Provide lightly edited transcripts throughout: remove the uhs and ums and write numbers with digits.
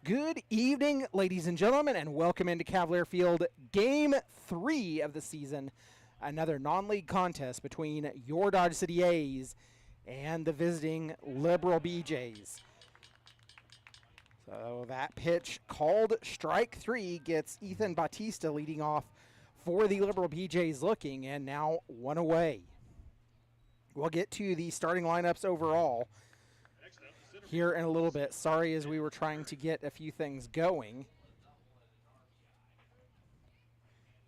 Good evening, ladies and gentlemen, and welcome into Cavalier Field, Game 3 of the season. Another non-league contest between your Dodge City A's and the visiting Liberal BeeJays. So that pitch called strike 3 gets Ethan Bautista leading off for the Liberal BeeJays looking, and now one away. We'll get to the starting lineups overall here in a little bit. Sorry, as we were trying to get a few things going.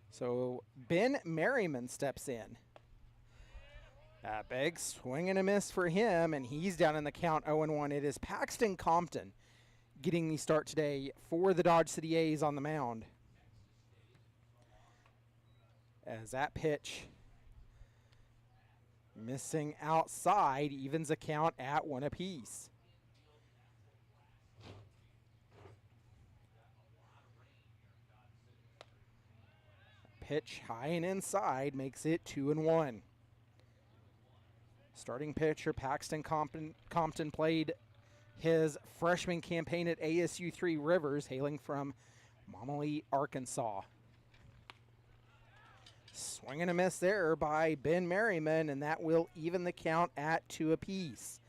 So Ben Merriman steps in. Big swing and a miss for him, and he's down in the count 0-1. It is Paxton Compton getting the start today for the Dodge City A's on the mound. As that pitch missing outside evens the count at 1 apiece. Pitch high and inside makes it 2-1. Starting pitcher Paxton Compton played his freshman campaign at ASU Three Rivers, hailing from Momoli, Arkansas. Swing and a miss there by Ben Merriman, and that will even the count at 2 apiece.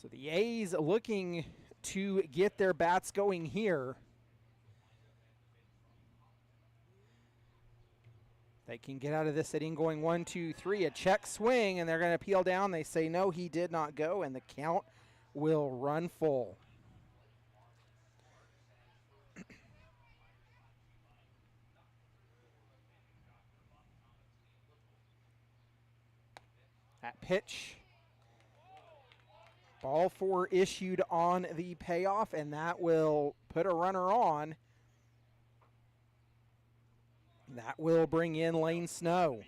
So the A's looking to get their bats going here. They can get out of this inning going 1-2-3, a check swing, and they're going to peel down. They say no, he did not go, and the count will run full. That pitch, ball 4 issued on the payoff, and that will put a runner on. That will bring in Lane Snow.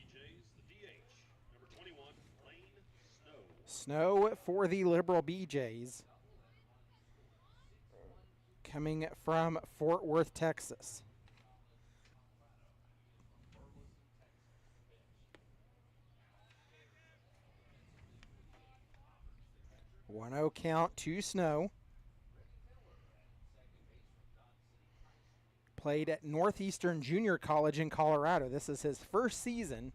Snow for the Liberal BeeJays, coming from Fort Worth, Texas. One 0 count to Snow. Played at Northeastern Junior College in Colorado. This is his first season.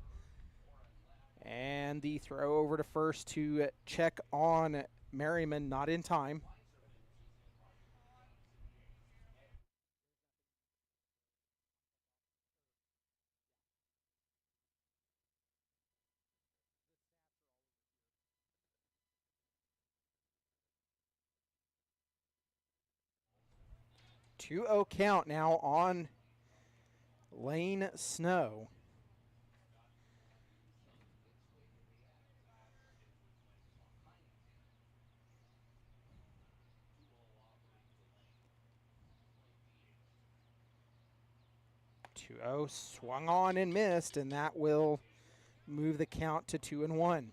And the throw over to first to check on Merriman, not in time. Two 0 count now on Lane Snow. Two 0 swung on and missed, and that will move the count to 2-1.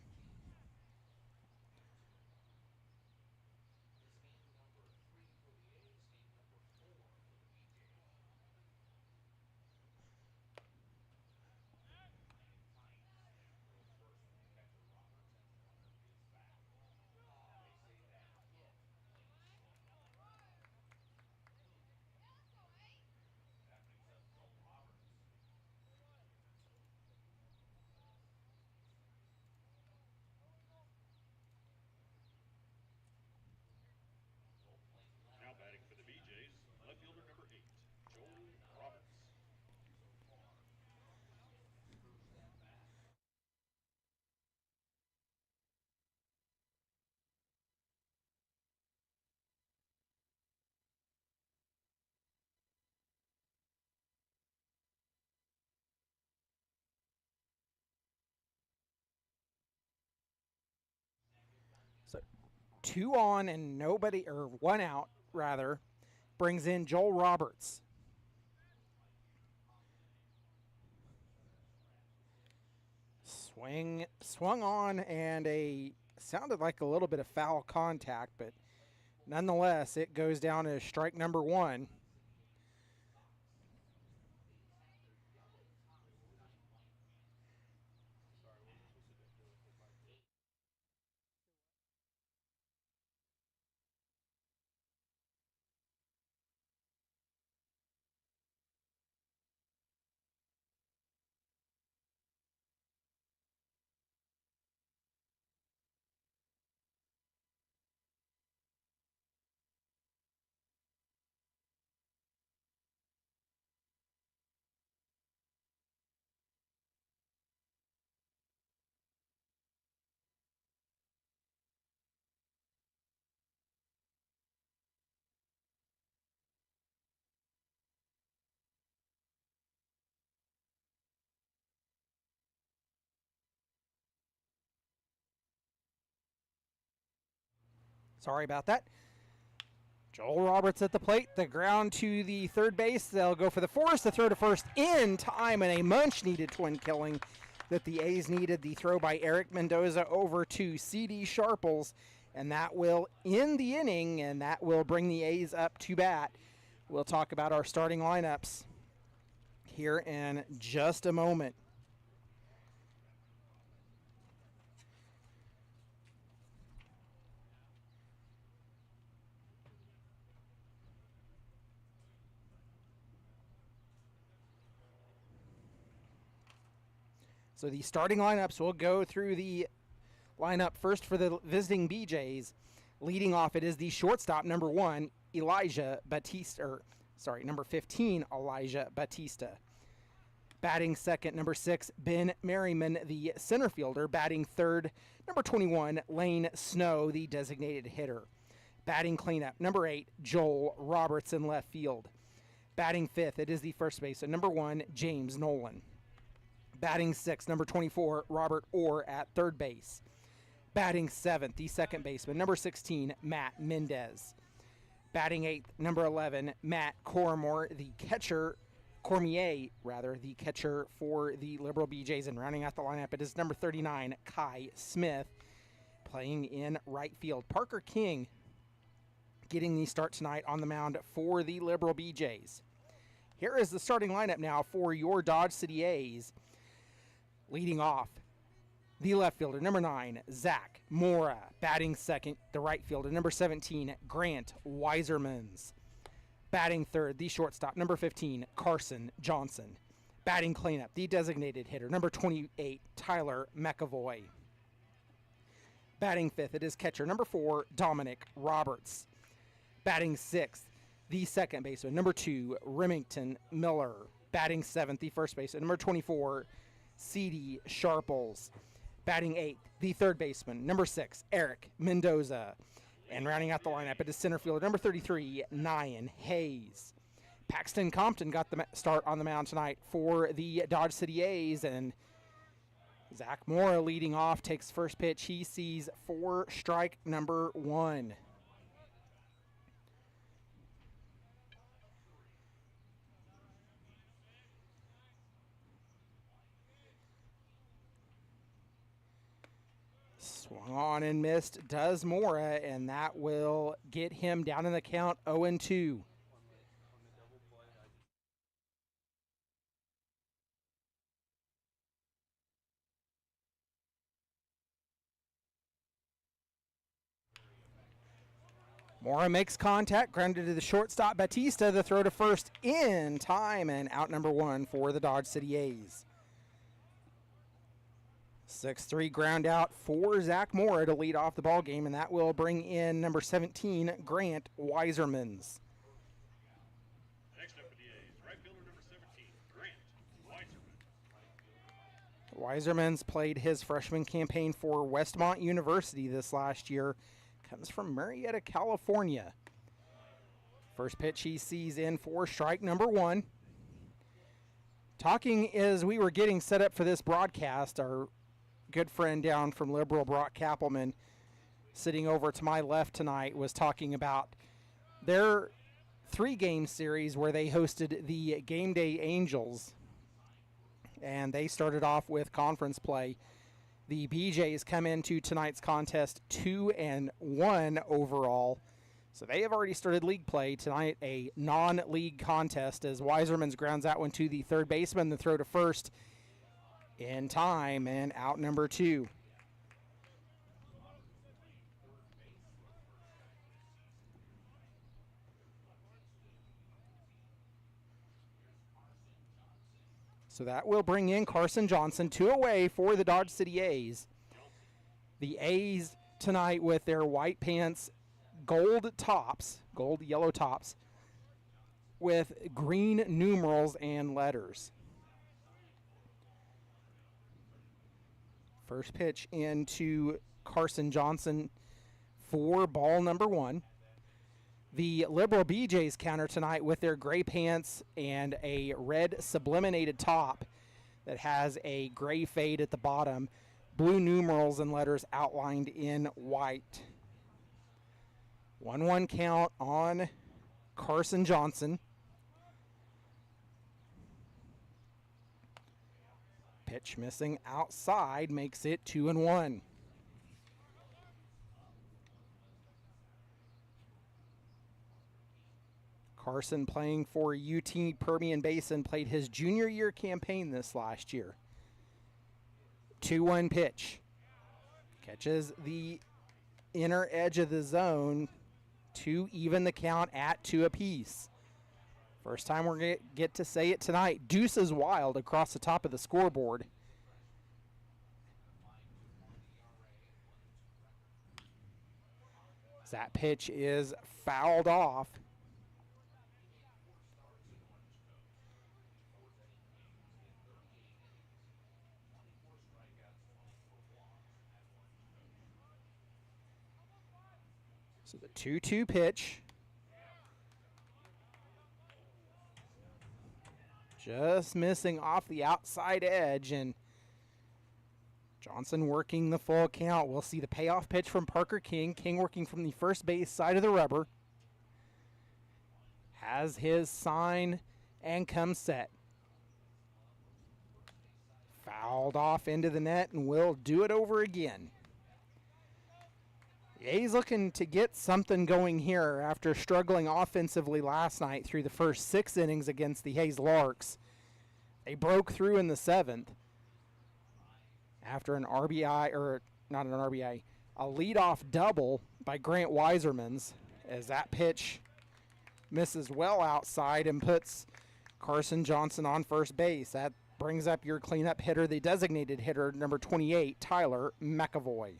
Now batting for the BeeJays, left fielder number 8, Joel Roberts. So 2 on and nobody, or 1 out rather, brings in Joel Roberts. Swung on, and sounded like a little bit of foul contact, but nonetheless, it goes down as strike number 1. Sorry about that. Joel Roberts at the plate. The ground to the third base. They'll go for the force. The throw to first in time, and a much-needed twin killing that the A's needed. The throw by Eric Mendoza over to C.D. Sharples, and that will end the inning, and that will bring the A's up to bat. We'll talk about our starting lineups here in just a moment. So the starting lineups, we'll go through the lineup first for the visiting BeeJays. Leading off, it is the shortstop, number 1, number 15, Elijah Batista. Batting second, number 6, Ben Merriman, the center fielder. Batting third, number 21, Lane Snow, the designated hitter. Batting cleanup, number 8, Joel Roberts in left field. Batting fifth, it is the first baseman, number 1, James Nolan. Batting sixth, number 24, Robert Orr at third base. Batting seventh, the second baseman, number 16, Matt Mendez. Batting eighth, number 11, Matt Cormier, the catcher for the Liberal BeeJays. And rounding out the lineup, it is number 39, Kai Smith, playing in right field. Parker King getting the start tonight on the mound for the Liberal BeeJays. Here is the starting lineup now for your Dodge City A's. Leading off, the left fielder, number 9, Zach Mora. Batting second, the right fielder, number 17, Grant Weisermans. Batting third, the shortstop, number 15, Carson Johnson. Batting cleanup, the designated hitter, number 28, Tyler McAvoy. Batting fifth, it is catcher, number 4, Dominic Roberts. Batting sixth, the second baseman, number 2, Remington Miller. Batting seventh, the first baseman, number 24, C.D. Sharples. Batting eighth, the third baseman, number 6, Eric Mendoza. And rounding out the lineup, it is center fielder, number 33, Nyan Hayes. Paxton Compton got the start on the mound tonight for the Dodge City A's, and Zach Mora leading off, takes first pitch. He sees strike number 1. Swung on and missed does Mora, and that will get him down in the count 0-2. Mora makes contact, grounded to the shortstop, Batista. The throw to first in time, and out number 1 for the Dodge City A's. 6-3 ground out for Zach Mora to lead off the ball game, and that will bring in number 17, Grant Weisermans. Next up for the A's, right fielder number 17, Grant Weiserman. Weisermans played his freshman campaign for Westmont University this last year. Comes from Marietta, California. First pitch he sees in for strike number 1. Talking as we were getting set up for this broadcast, our good friend down from Liberal, Brock Kappelman, sitting over to my left tonight, was talking about their 3-game series where they hosted the Game Day Angels, and they started off with conference play. The BeeJays come into tonight's contest 2-1 overall, so they have already started league play tonight. A non-league contest as Weisermans grounds that one to the third baseman. The throw to first in time, and out number 2. So that will bring in Carson Johnson, 2 away for the Dodge City A's. The A's tonight with their white pants, gold yellow tops, with green numerals and letters. First pitch into Carson Johnson for ball number 1. The Liberal BeeJays counter tonight with their gray pants and a red subliminated top that has a gray fade at the bottom, blue numerals and letters outlined in white. 1-1 count on Carson Johnson. Pitch missing outside makes it 2-1. Carson, playing for UT Permian Basin, played his junior year campaign this last year. 2-1 pitch. Catches the inner edge of the zone to even the count at 2 apiece. First time we're going to get to say it tonight. Deuces wild across the top of the scoreboard. That pitch is fouled off. So the 2-2 pitch. Just missing off the outside edge, and Johnson working the full count. We'll see the payoff pitch from Parker King. King working from the first base side of the rubber. Has his sign and comes set. Fouled off into the net, and we'll do it over again. A's looking to get something going here after struggling offensively last night through the first 6 innings against the Hayes Larks. They broke through in the 7th after an RBI, or not an RBI, a leadoff double by Grant Weisermans, as that pitch misses well outside and puts Carson Johnson on first base. That brings up your cleanup hitter, the designated hitter, number 28, Tyler McAvoy.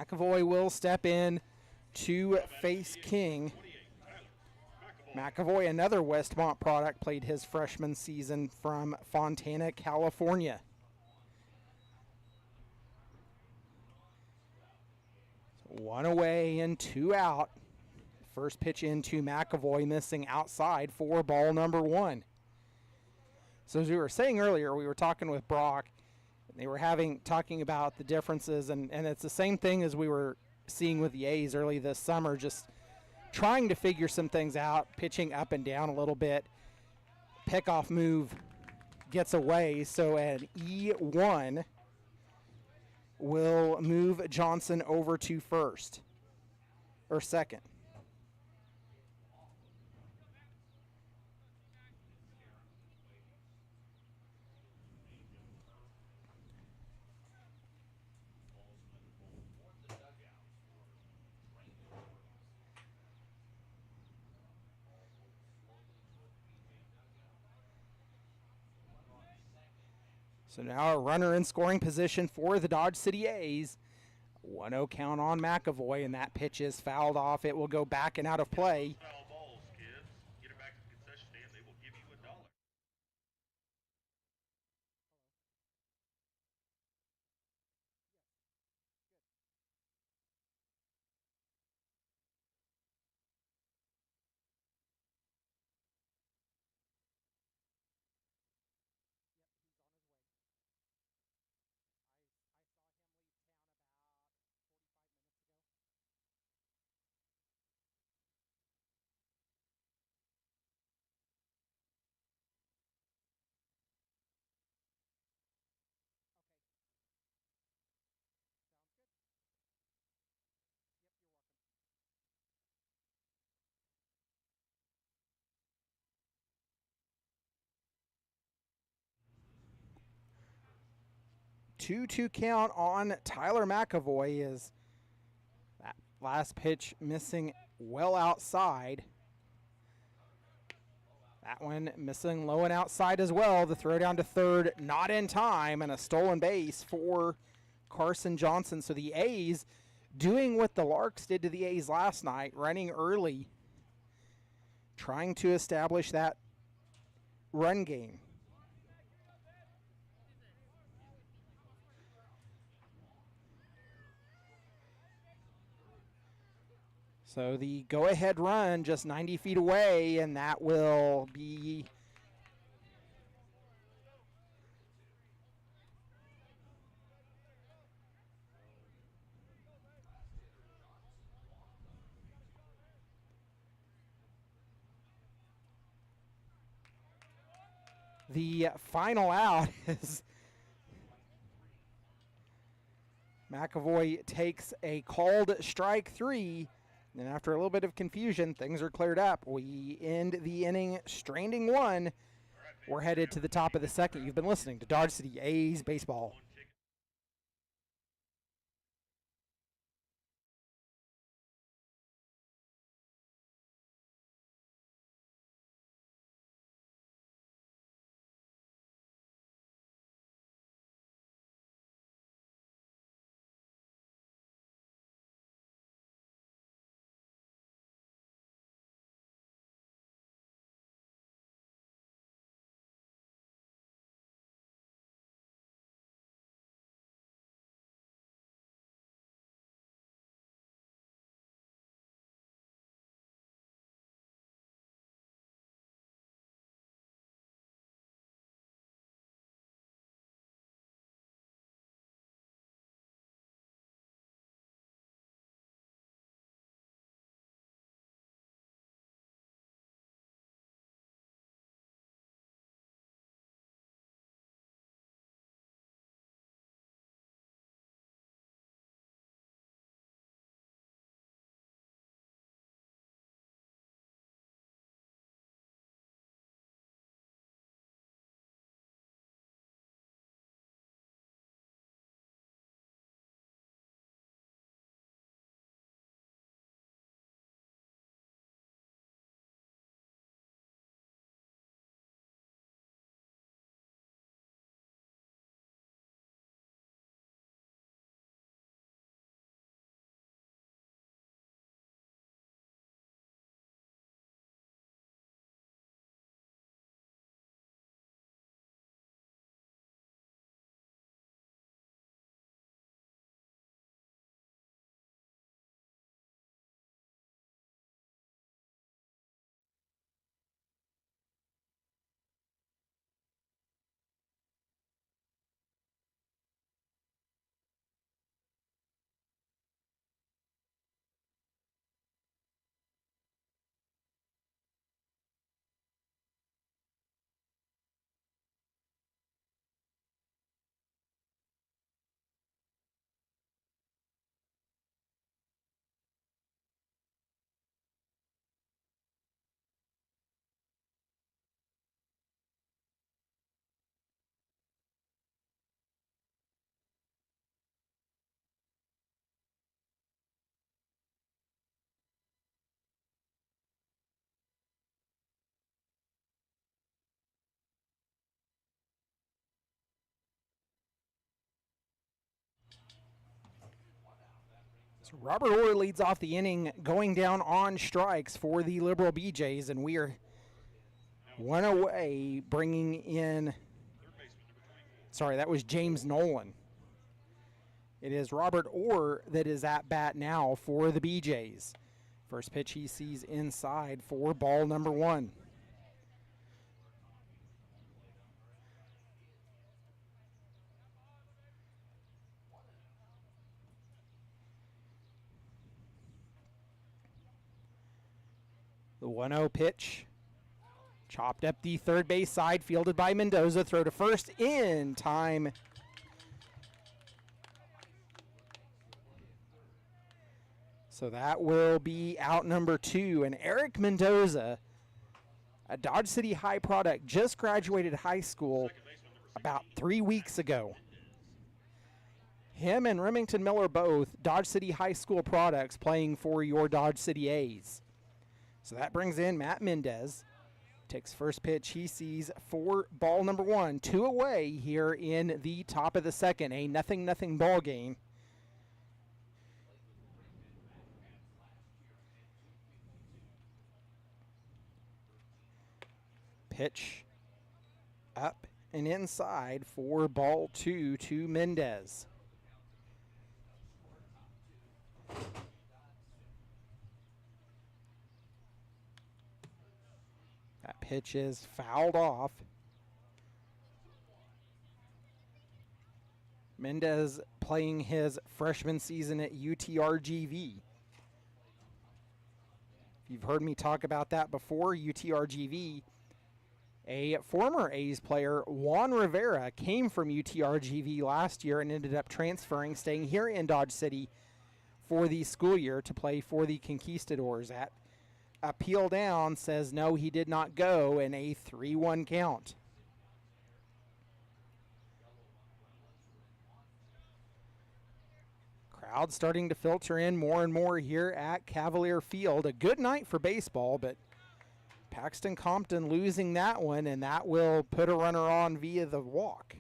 McAvoy will step in to face King. McAvoy, another Westmont product, played his freshman season from Fontana, California. So 1 away and 2 out. First pitch into McAvoy, missing outside for ball number 1. So as we were saying earlier, we were talking with Brock. They were talking about the differences, and it's the same thing as we were seeing with the A's early this summer, just trying to figure some things out, pitching up and down a little bit. Pickoff move gets away, so an E1 will move Johnson over to first, or second. So now a runner in scoring position for the Dodge City A's. 1-0 count on McAvoy, and that pitch is fouled off. It will go back and out of play. Foul balls, kids. Get it back to the concession stand. They will give you $1. Yep, 2-2 count on Tyler McAvoy, is that last pitch missing well outside. That one missing low and outside as well. The throw down to third, not in time, and a stolen base for Carson Johnson. So the A's doing what the Larks did to the A's last night, running early, trying to establish that run game. So the go-ahead run just 90 feet away, and that will be The final out is McAvoy takes a called strike 3. And after a little bit of confusion, things are cleared up. We end the inning stranding 1. We're headed to the top of the second. You've been listening to Dodge City A's Baseball. So Robert Orr leads off the inning, going down on strikes for the Liberal BeeJays, and we are 1 away, bringing in. Sorry, that was James Nolan. It is Robert Orr that is at bat now for the BeeJays. First pitch he sees inside for ball number 1. The 1-0 pitch. Chopped up the third base side, fielded by Mendoza. Throw to first in time. So that will be out number 2. And Eric Mendoza, a Dodge City High product, just graduated high school about 3 weeks ago. Him and Remington Miller both Dodge City High School products playing for your Dodge City A's. So that brings in Matt Mendez. Takes first pitch he sees for ball number 1. 2 away here in the top of the second. A 0-0 ball game. Pitch up and inside for ball 2 to Mendez. That pitch is fouled off. Mendez playing his freshman season at UTRGV. If you've heard me talk about that before, UTRGV A former A's player, Juan Rivera, came from UTRGV last year and ended up transferring, staying here in Dodge City for the school year to play for the Conquistadors. At appeal down says no, he did not go, in a 3-1 count. Crowd starting to filter in more and more here at Cavalier Field. A good night for baseball, but Paxton Compton losing that one, and that will put a runner on via the walk.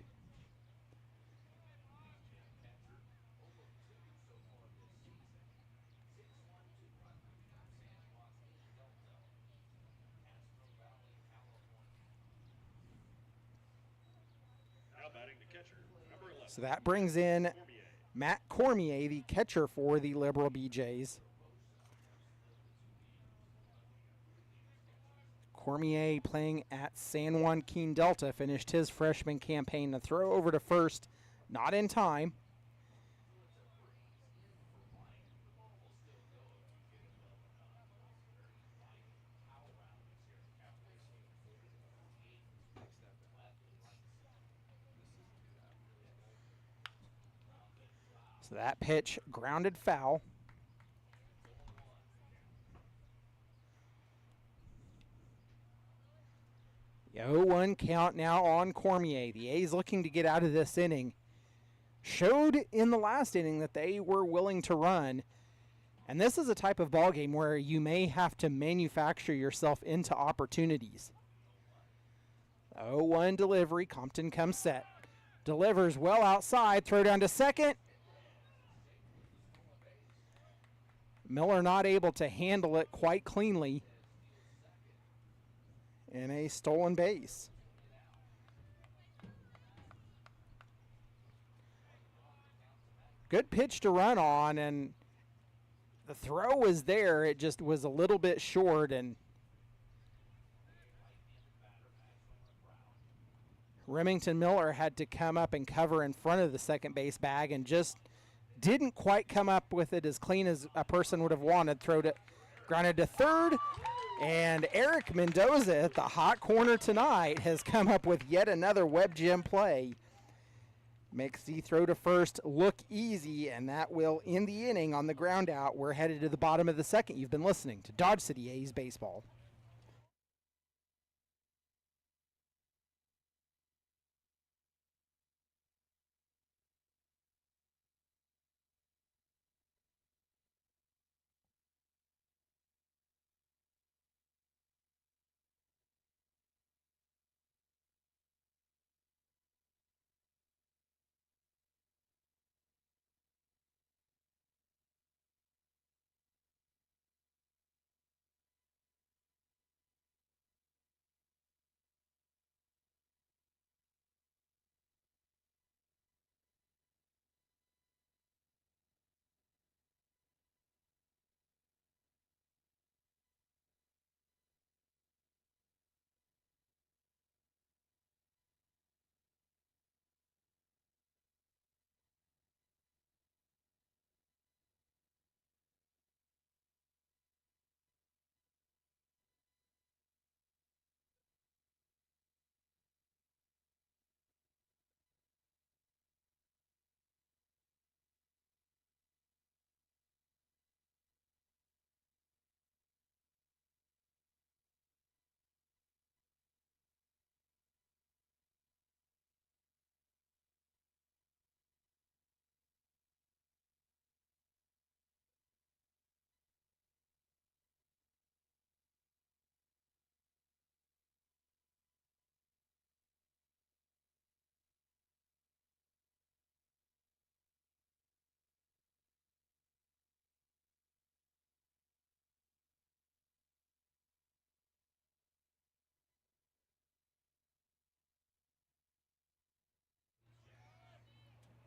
Now batting the catcher, number 11. So that brings in Matt Cormier, the catcher for the Liberal BeeJays. Cormier, playing at San Joaquin Delta, finished his freshman campaign. The throw over to first, not in time. So that pitch grounded foul. The 0-1 count now on Cormier. The A's looking to get out of this inning. Showed in the last inning that they were willing to run. And this is a type of ball game where you may have to manufacture yourself into opportunities. 0-1 delivery. Compton comes set. Delivers well outside. Throw down to second. Miller not able to handle it quite cleanly. And a stolen base. Good pitch to run on, and the throw was there. It just was a little bit short, and Remington Miller had to come up and cover in front of the second base bag and just didn't quite come up with it as clean as a person would have wanted. Throw to, grounded to third. And Eric Mendoza at the hot corner tonight has come up with yet another web gem play. Makes the throw to first look easy, and that will end the inning on the ground out. We're headed to the bottom of the second. You've been listening to Dodge City A's Baseball.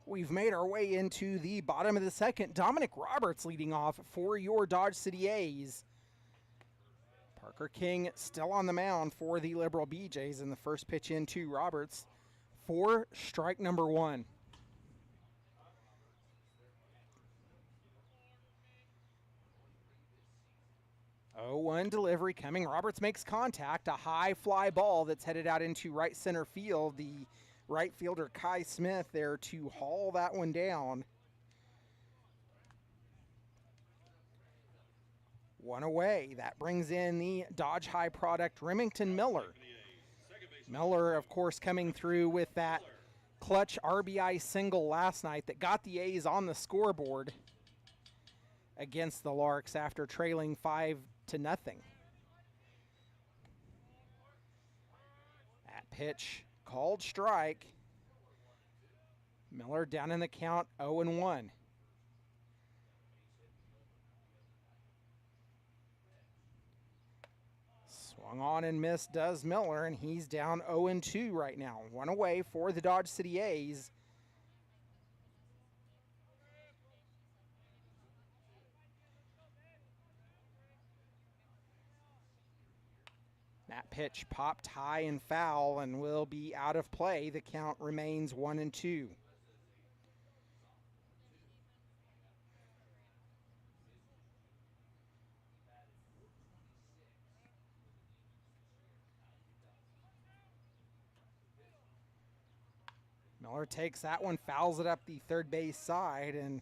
We've made our way into the bottom of the second. Dominic Roberts leading off for your Dodge City A's. Parker King still on the mound for the Liberal BeeJays, in the first pitch into Roberts for strike number 1. 0-1 delivery coming. Roberts makes contact. A high fly ball that's headed out into right center field. The right fielder Kai Smith there to haul that one down. 1 away. That brings in the Dodge High product, Remington Miller. Miller, of course, coming through with that clutch RBI single last night that got the A's on the scoreboard against the Larks after trailing 5-0. That pitch called strike. Miller down in the count, 0-1. Swung on and missed does Miller, and he's down 0-2 right now. 1 away for the Dodge City A's. That pitch popped high and foul and will be out of play. The count remains 1-2. Miller takes that one, fouls it up the third base side, and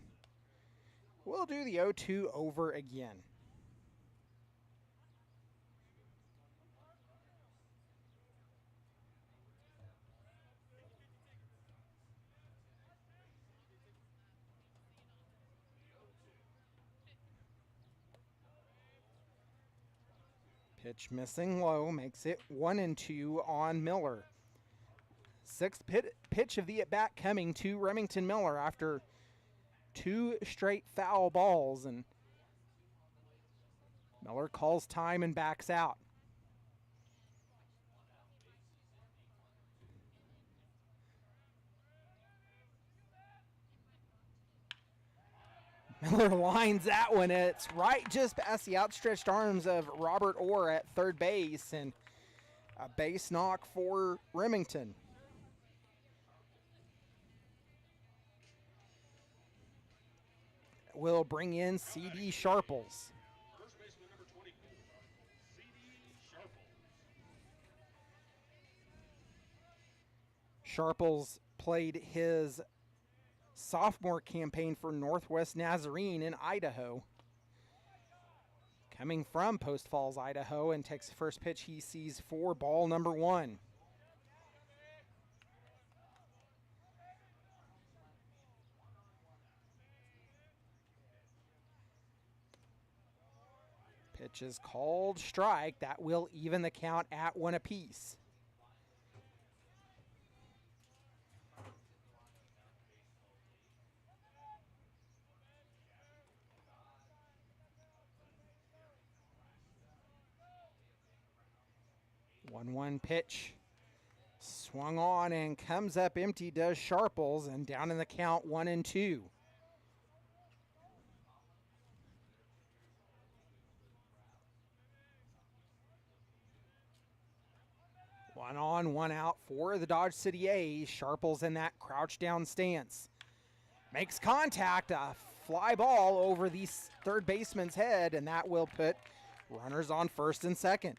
we'll do the 0-2 over again. Pitch missing low, makes it 1-2 on Miller. Sixth pitch of the at-bat coming to Remington Miller after 2 straight foul balls, and Miller calls time and backs out. Miller lines that one. It's right just past the outstretched arms of Robert Orr at third base, and a base knock for Remington. Will bring in C.D. Sharples. First baseman number 24, C.D. Sharples played his sophomore campaign for Northwest Nazarene in Idaho. Coming from Post Falls, Idaho, and takes the first pitch he sees for ball number 1. Pitch is called strike. That will even the count at 1 apiece. One pitch. Swung on and comes up empty does Sharples, and down in the count 1-2. One on, one out for the Dodge City A's. Sharples in that crouch down stance. Makes contact, a fly ball over the third baseman's head, and that will put runners on first and second.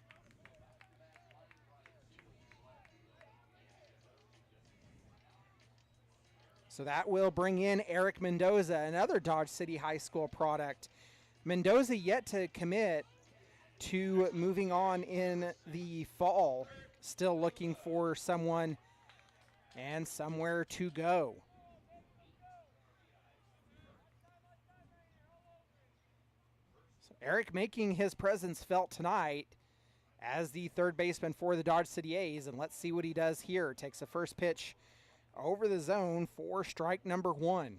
So that will bring in Eric Mendoza, another Dodge City High School product. Mendoza yet to commit to moving on in the fall. Still looking for someone and somewhere to go. So Eric making his presence felt tonight as the third baseman for the Dodge City A's, and let's see what he does here. Takes the first pitch over the zone for strike number 1.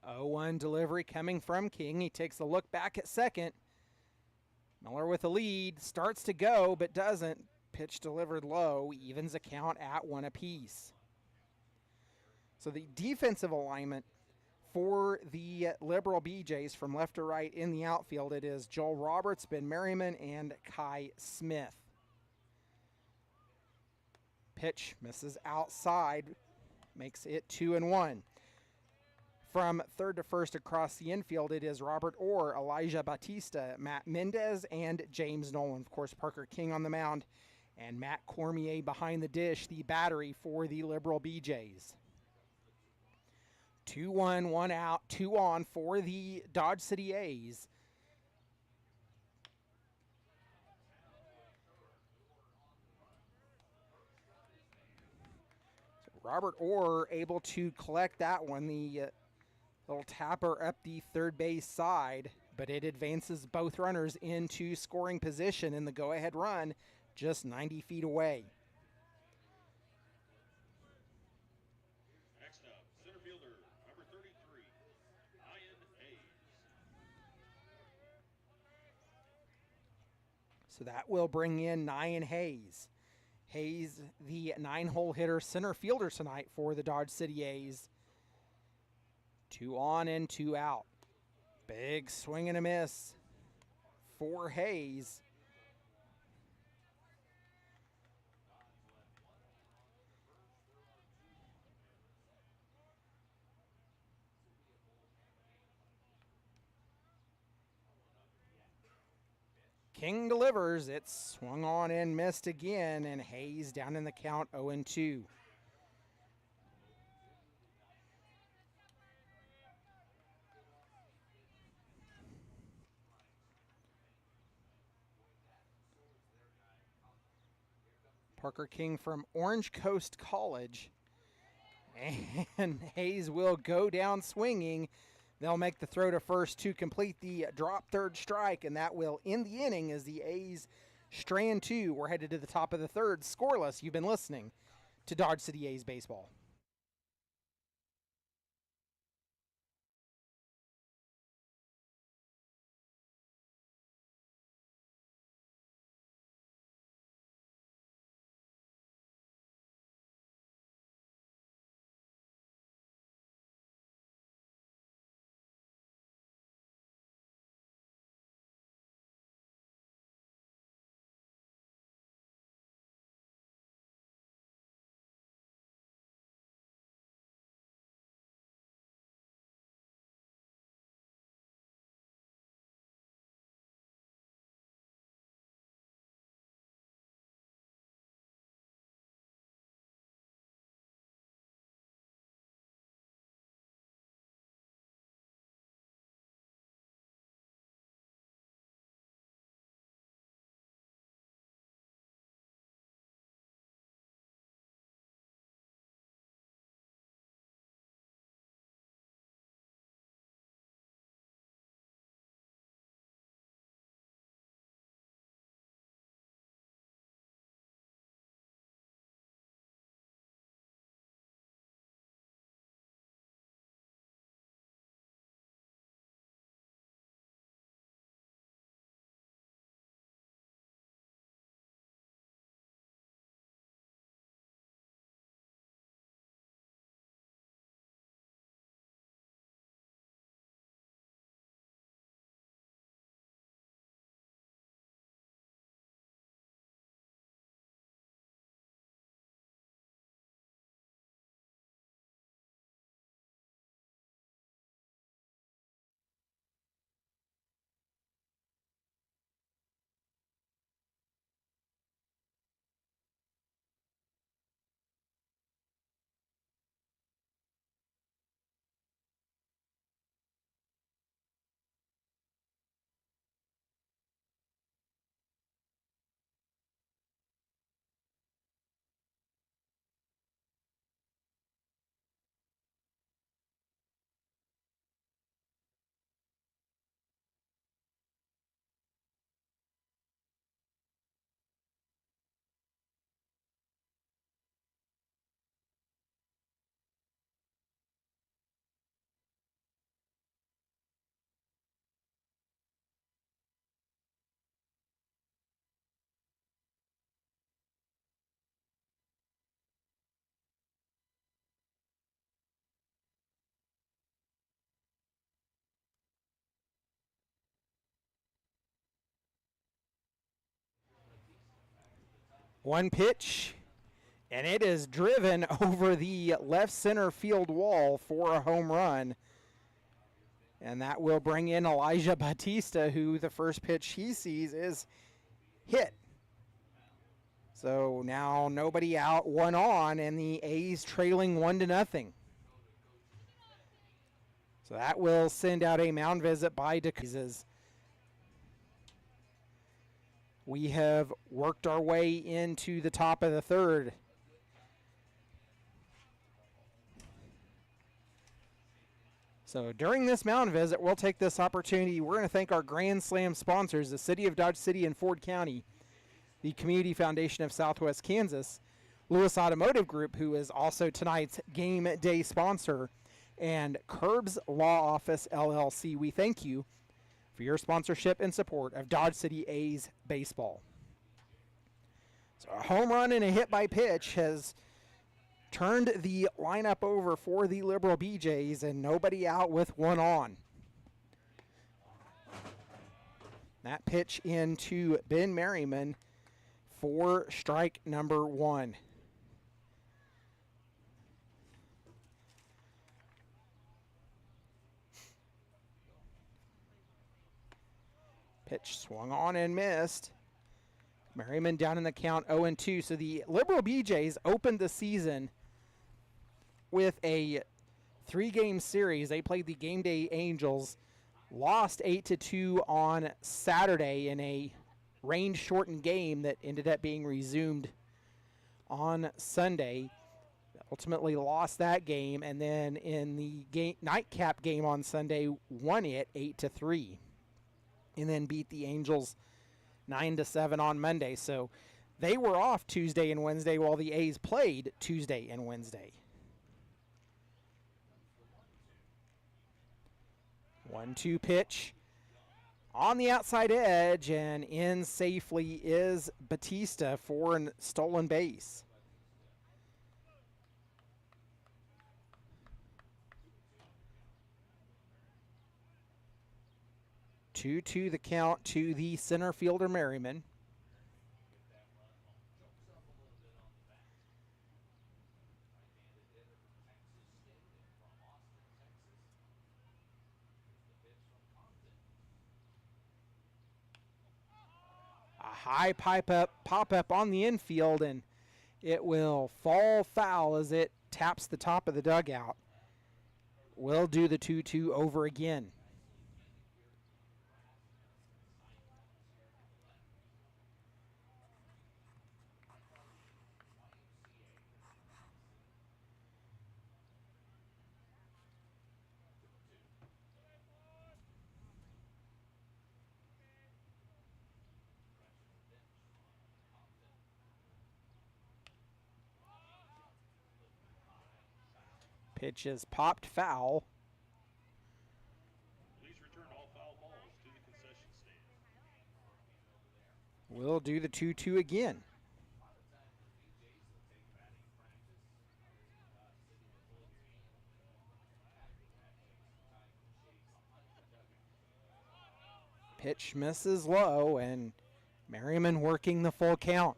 Oh, 1 delivery coming from King. He takes a look back at second. Miller with a lead, starts to go, but doesn't. Pitch delivered low, evens a count at 1 apiece. So the defensive alignment for the Liberal BeeJays from left to right in the outfield, it is Joel Roberts, Ben Merriman, and Kai Smith. Pitch misses outside, makes it 2-1. From third to first across the infield, it is Robert Orr, Elijah Batista, Matt Mendez, and James Nolan. Of course, Parker King on the mound, and Matt Cormier behind the dish, the battery for the Liberal BeeJays. 2-1, 1 out, 2 on for the Dodge City A's. So Robert Orr able to collect that one. The little tapper up the third base side, but it advances both runners into scoring position, in the go-ahead run just 90 feet away. Next up, center fielder, number 33, Ian Hayes. So that will bring in Nyan Hayes. Hayes, the 9-hole hitter center fielder tonight for the Dodge City A's. 2 on and 2 out. Big swing and a miss for Hayes. King delivers. It's swung on and missed again, and Hayes down in the count 0-2. Parker King from Orange Coast College. And Hayes will go down swinging. They'll make the throw to first to complete the drop third strike, and that will end the inning as the A's strand 2. We're headed to the top of the third. Scoreless. You've been listening to Dodge City A's Baseball. One pitch And it is driven over the left center field wall for a home run. And that will bring in Elijah Batista, who the first pitch he sees is hit. So now nobody out, one on, and the A's trailing 1-0. So that will send out a mound visit by DeCouzes. We have worked our way into the top of the third. So during this mound visit, we'll take this opportunity. We're going to thank our Grand Slam sponsors, the City of Dodge City and Ford County, the Community Foundation of Southwest Kansas, Lewis Automotive Group, who is also tonight's game day sponsor, and Curbs Law Office, LLC. We thank you for your sponsorship and support of Dodge City A's baseball. So a home run and a hit by pitch has turned the lineup over for the Liberal BeeJays, and nobody out with one on. That pitch into Ben Merriman for strike number 1. Pitch swung on and missed. Merriman down in the count 0-2. So the Liberal BeeJays opened the season with a 3-game series. They played the Game Day Angels, lost 8-2 on Saturday in a rain-shortened game that ended up being resumed on Sunday. Ultimately lost that game, and then in the nightcap game on Sunday, won it 8-3, and then beat the Angels 9-7 on Monday. So they were off Tuesday and Wednesday while the A's played Tuesday and Wednesday. 1-2 pitch on the outside edge, and in safely is Batista for a stolen base. Two the count to the center fielder Merriman. A high pop up on the infield, and it will fall foul as it taps the top of the dugout. We'll do the 2-2 over again. Pitch is popped foul. Please return all foul balls to the concession stand. We'll do the 2-2 again. Pitch misses low, and Merriman working the full count.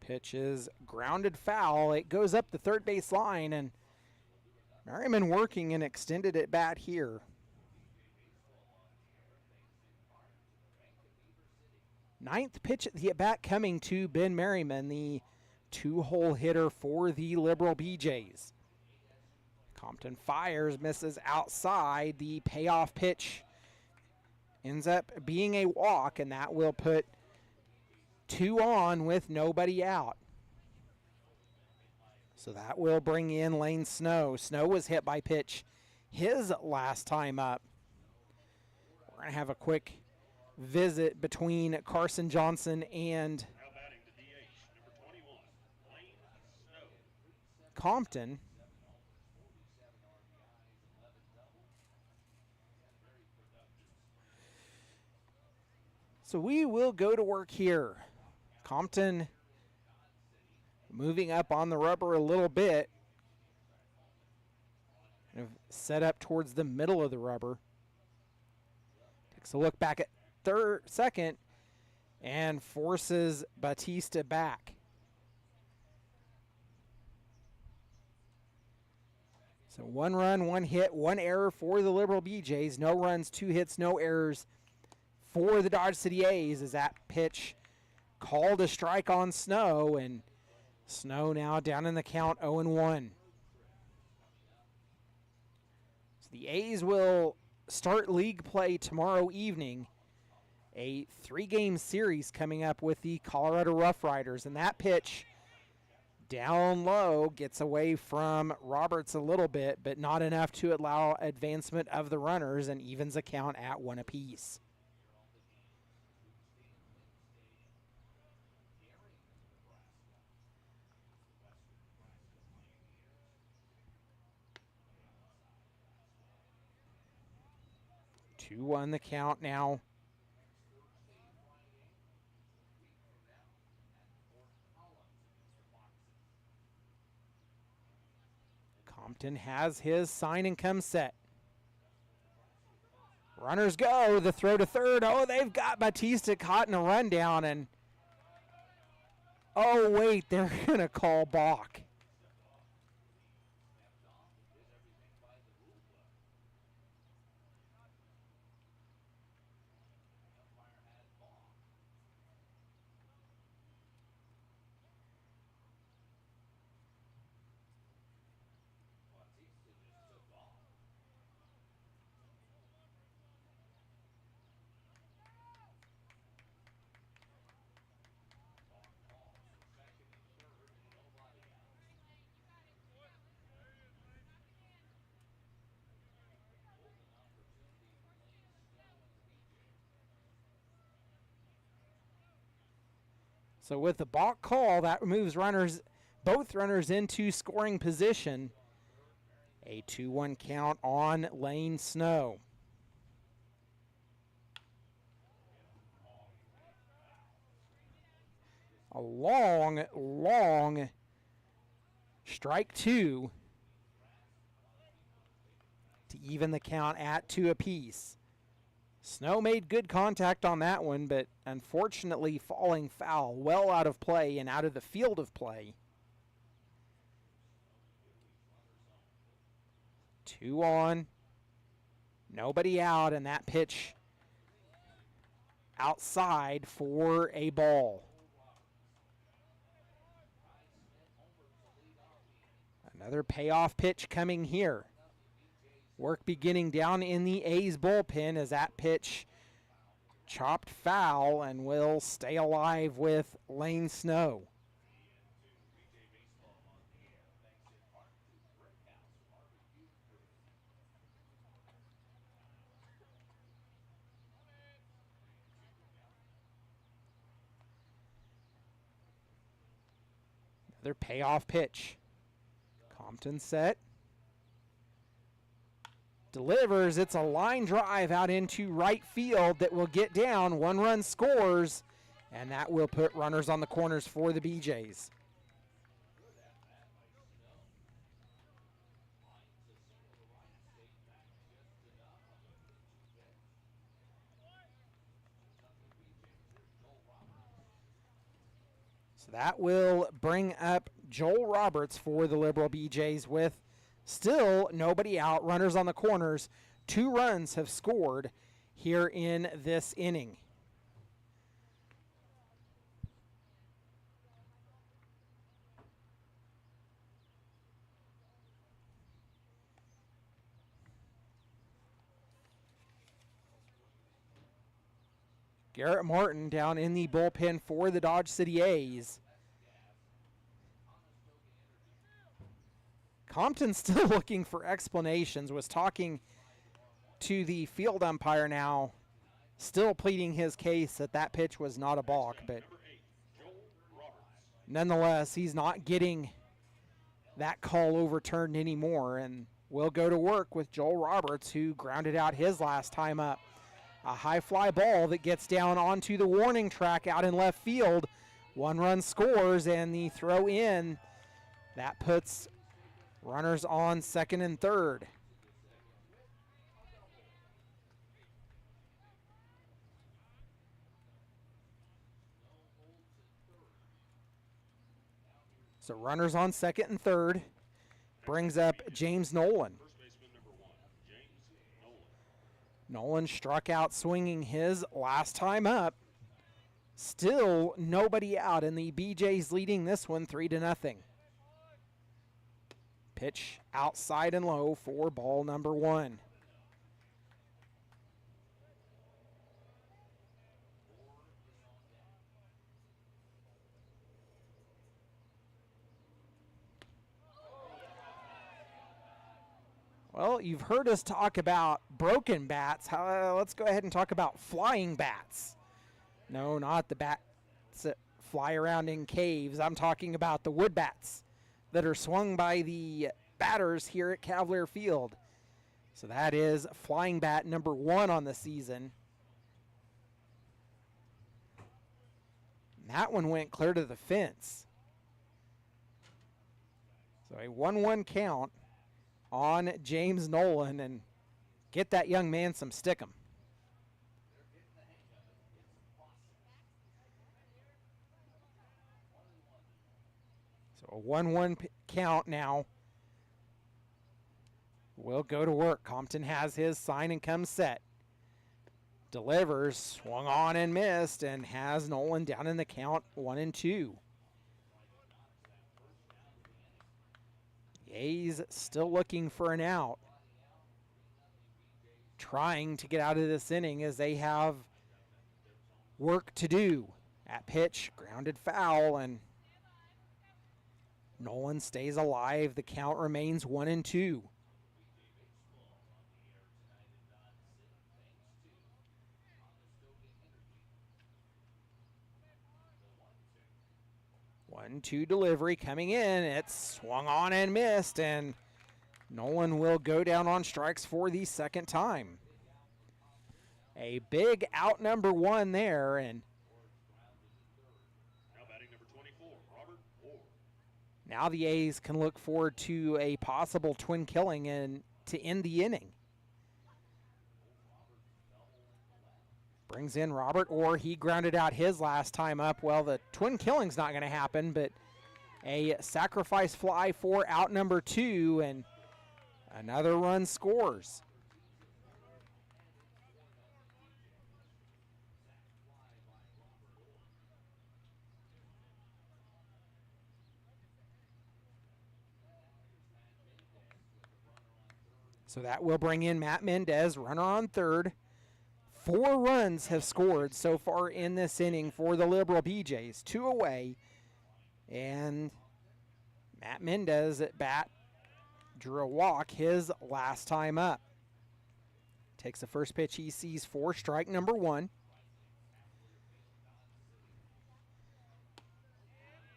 Pitch is grounded foul. It goes up the third base line, and Merriman working an extended at bat here. Ninth pitch at the at bat coming to Ben Merriman, the 2-hole hitter for the Liberal BeeJays. Compton fires, misses outside. The payoff pitch ends up being a walk, and that will put 2 on with nobody out. So that will bring in Lane Snow. Snow was hit by pitch his last time up. We're going to have a quick visit between Carson Johnson and Now batting the DH, number 21, Lane Snow. Compton. So we will go to work here. Compton moving up on the rubber a little bit. Kind of set up towards the middle of the rubber. Takes a look back at second and forces Batista back. So 1 run, 1 hit, 1 error for the Liberal BeeJays. No runs, 2 hits, no errors for the Dodge City A's as that pitch called a strike on Snow, and Snow now down in the count 0-1. So the A's will start league play tomorrow evening. A 3-game series coming up with the Colorado Rough Riders, and that pitch down low gets away from Roberts a little bit, but not enough to allow advancement of the runners and evens the count at 1 apiece. Two on the count now. Compton has his sign and come set. Runners go, the throw to third. Oh, they've got Batista caught in a rundown, and oh wait, they're gonna call balk. So with the balk call, that moves both runners into scoring position. A 2-1 count on Lane Snow. A long strike 2 to even the count at 2 apiece. Snow made good contact on that one, but unfortunately falling foul, well out of play and out of the field of play. 2 on, nobody out, and that pitch outside for a ball. Another payoff pitch coming here. Work beginning down in the A's bullpen as that pitch chopped foul and will stay alive with Lane Snow. Another payoff pitch. Compton set. Delivers. It's a line drive out into right field that will get down. 1 run scores, and that will put runners on the corners for the BeeJays. So that will bring up Joel Roberts for the Liberal BeeJays with still nobody out, runners on the corners. 2 runs have scored here in this inning. Garrett Martin down in the bullpen for the Dodge City A's. Compton still looking for explanations, was talking to the field umpire now, still pleading his case that that pitch was not a balk, but nonetheless, he's not getting that call overturned anymore, and we'll go to work with Joel Roberts, who grounded out his last time up. A high fly ball that gets down onto the warning track out in left field. 1 run scores, and the throw in. That puts runners on second and third. So runners on second and third. Brings up James Nolan. First baseman number 1, James Nolan. Nolan struck out swinging his last time up. Still nobody out, and the BeeJays leading this one 3-0. Pitch outside and low for ball number 1. Well, you've heard us talk about broken bats. Let's go ahead and talk about flying bats. No, not the bats that fly around in caves. I'm talking about the wood bats that are swung by the batters here at Cavalier Field. So that is flying bat number 1 on the season. And that one went clear to the fence. So a 1-1 count on James Nolan, and get that young man some stickum. So a 1-1 count now. We'll go to work. Compton has his sign and comes set. Delivers, swung on and missed, and has Nolan down in the count 1-2. A's still looking for an out. Trying to get out of this inning as they have work to do. At pitch, grounded foul, and Nolan stays alive. The count remains 1-2. One-two delivery coming in. It's swung on and missed, and Nolan will go down on strikes for the second time. A big out number 1 there, and Now batting number 24, Robert Ward. now the A's can look forward to a possible twin killing and to end the inning. Brings in Robert Orr. He grounded out his last time up. Well, the twin killing's not going to happen, but a sacrifice fly for out number 2, and another run scores. So that will bring in Matt Mendez, runner on third. 4 runs have scored so far in this inning for the Liberal BeeJays, 2 away. And Matt Mendez at bat drew a walk his last time up. Takes the first pitch he sees for strike number 1.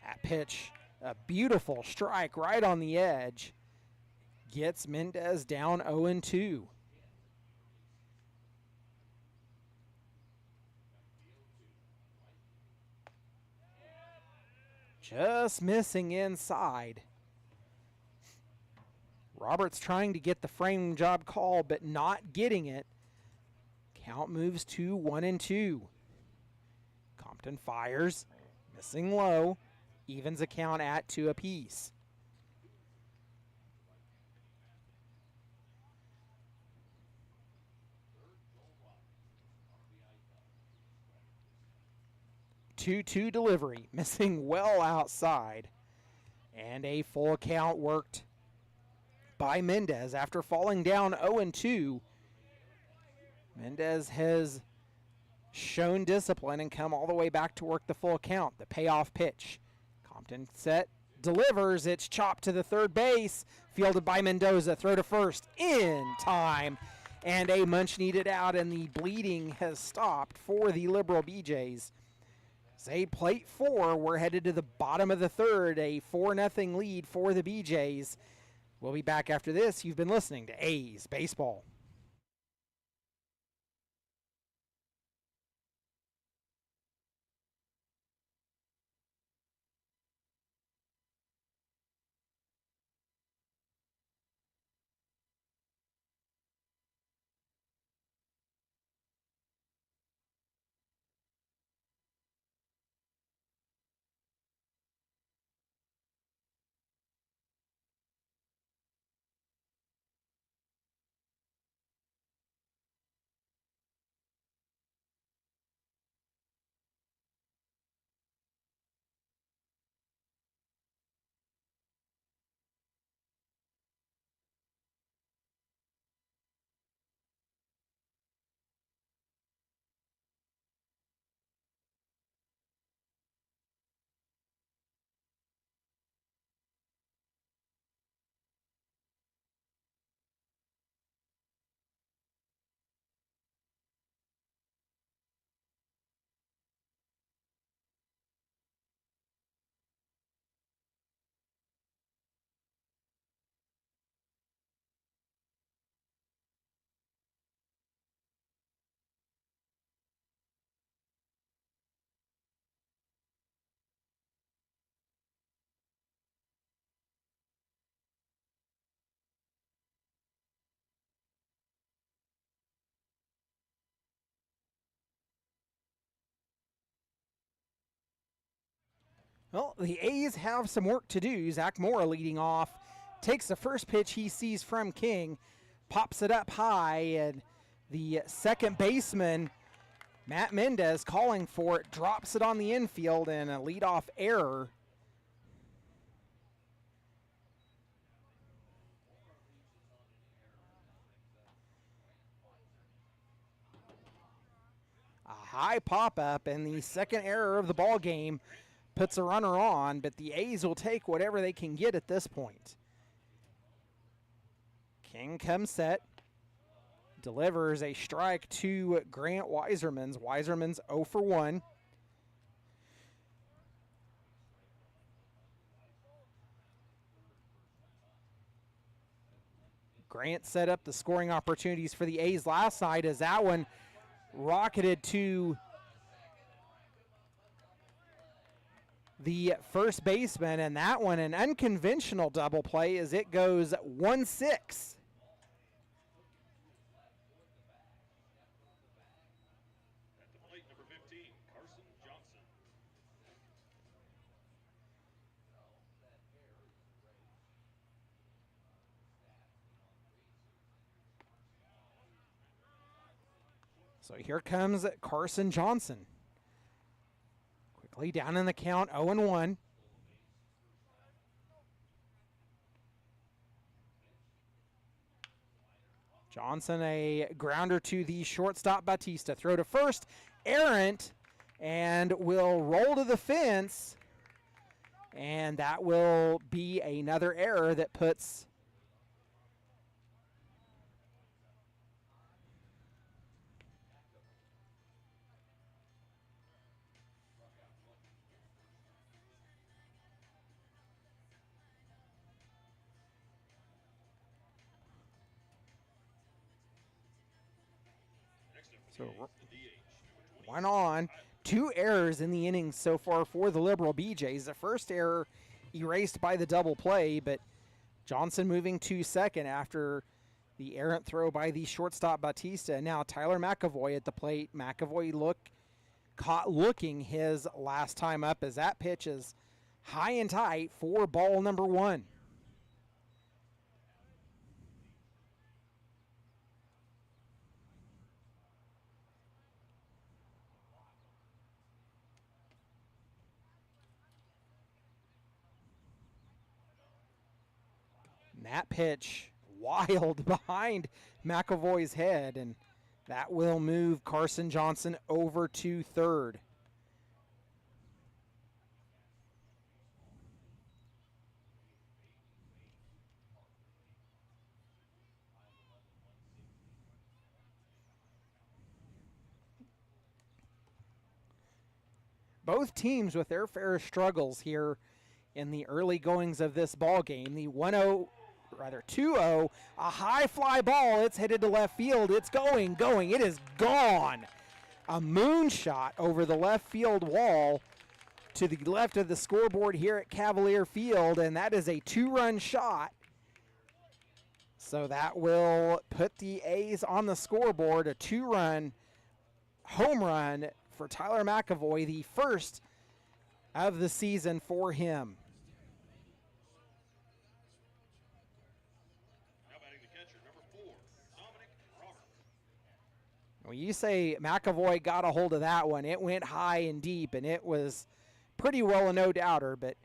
At pitch, a beautiful strike right on the edge. Gets Mendez down 0-2. Just missing inside. Roberts trying to get the frame job call, but not getting it. Count moves to 1-2. Compton fires, missing low, evens the count at 2 apiece. Two-two delivery, missing well outside. And a full count worked by Mendez after falling down 0-2. Mendez has shown discipline and come all the way back to work the full count. The payoff pitch. Compton set, delivers. It's chopped to the third base. Fielded by Mendoza. Throw to first in time. And a much needed out, and the bleeding has stopped for the Liberal BeeJays. Say plate 4, we're headed to the bottom of the third, a 4-0 lead for the BeeJays. We'll be back after this. You've been listening to A's Baseball. Well, the A's have some work to do. Zach Moore leading off, takes the first pitch he sees from King, pops it up high, and the second baseman, Matt Mendez, calling for it, drops it on the infield, and a leadoff error. A high pop-up, and the second error of the ball game puts a runner on, but the A's will take whatever they can get at this point. King comes set, delivers a strike to Grant Weisermans. Weisermans 0 for 1. Grant set up the scoring opportunities for the A's last night as that one rocketed to the first baseman, and that one an unconventional double play as it goes 1-6. At the plate, number 15, Carson Johnson. So here comes Carson Johnson. Quickly down in the count, 0-1. Johnson, a grounder to the shortstop Batista. Throw to first, errant, and will roll to the fence. And that will be another error that puts Next up for So, the A's, the DH, number 20. one on. 2 errors in the innings so far for the Liberal BeeJays. The first error erased by the double play, but Johnson moving to second after the errant throw by the shortstop Batista. And now Tyler McAvoy at the plate. McAvoy caught looking his last time up as that pitch is high and tight for ball number 1. And that pitch wild behind McAvoy's head, and that will move Carson Johnson over to third. Both teams with their fair struggles here in the early goings of this ball game. The 2-0, a high fly ball. It's headed to left field. It's going. It is gone. A moonshot over the left field wall to the left of the scoreboard here at Cavalier Field, and that is a 2-run shot. So that will put the A's on the scoreboard, a 2-run home run for Tyler McAvoy, the first of the season for him. Now batting the catcher, number 4, Dominic Roberts. When you say McAvoy got a hold of that one, it went high and deep, and it was pretty well a no-doubter, but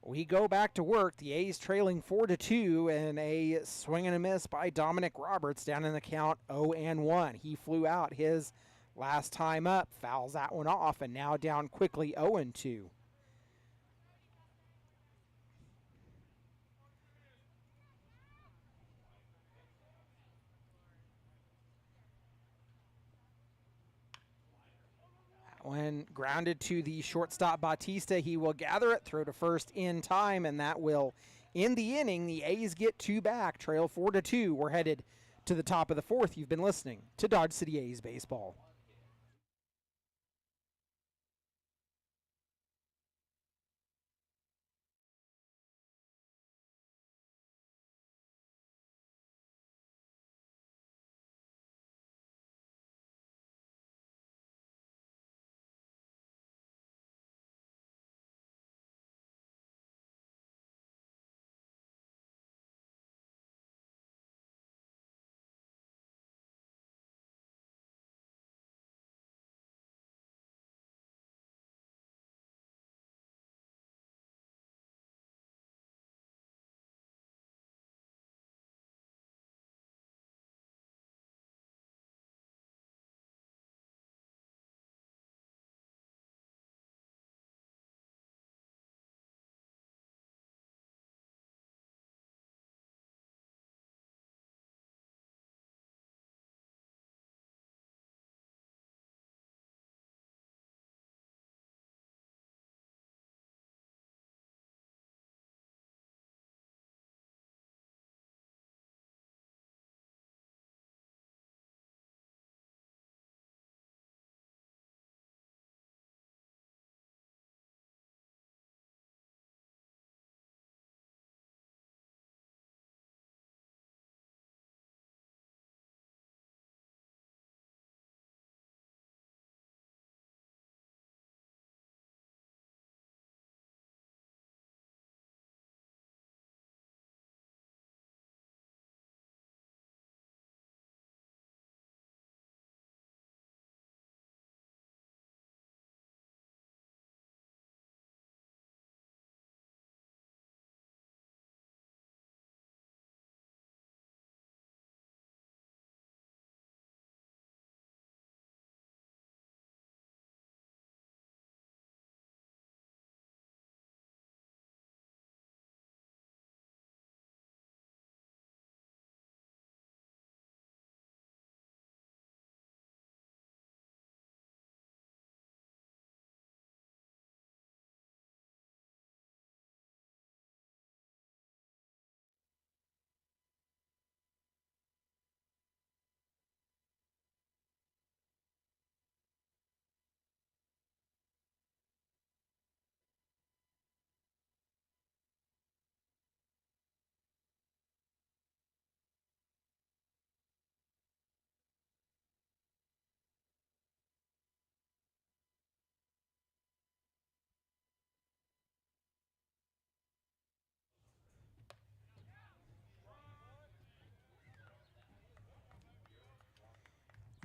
we go back to work. The A's trailing 4-2, and a swing and a miss by Dominic Roberts down in the count 0-1. He flew out his last time up, fouls that one off, and now down quickly 0-2. When grounded to the shortstop Batista, he will gather it, throw to first in time, and that will end the inning. The A's get 2 back, trail 4-2. We're headed to the top of the 4th. You've been listening to Dodge City A's Baseball.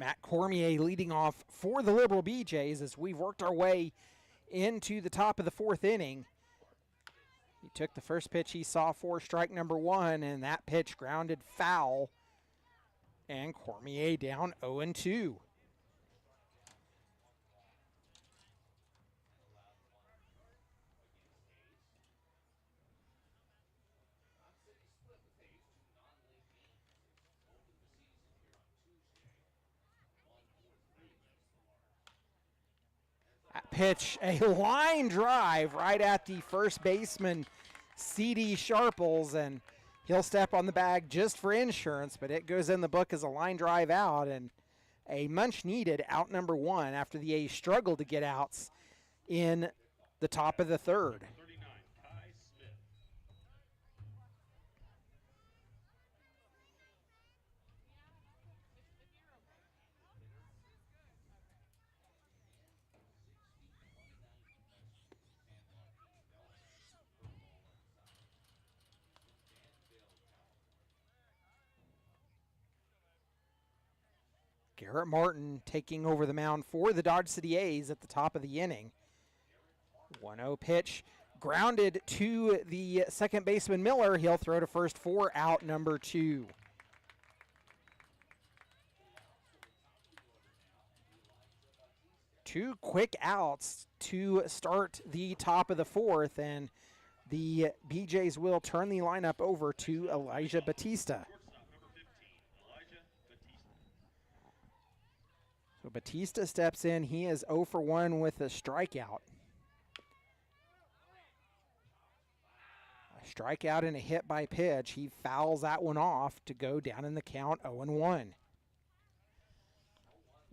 Matt Cormier leading off for the Liberal BeeJays as we've worked our way into the top of the 4th inning. He took the first pitch he saw for strike number 1, and that pitch grounded foul. And Cormier down 0-2. That pitch, a line drive right at the first baseman, C.D. Sharples, and he'll step on the bag just for insurance, but it goes in the book as a line drive out, and a much-needed out number 1 after the A's struggled to get outs in the top of the 3rd. Garrett Martin taking over the mound for the Dodge City A's at the top of the inning. 1-0 pitch, grounded to the second baseman Miller. He'll throw to first for out number 2. Two quick outs to start the top of the 4th, and the BeeJays will turn the lineup over to Elijah Batista. So Batista steps in. He is 0 for 1 with a strikeout. A strikeout and a hit by pitch. He fouls that one off to go down in the count 0-1.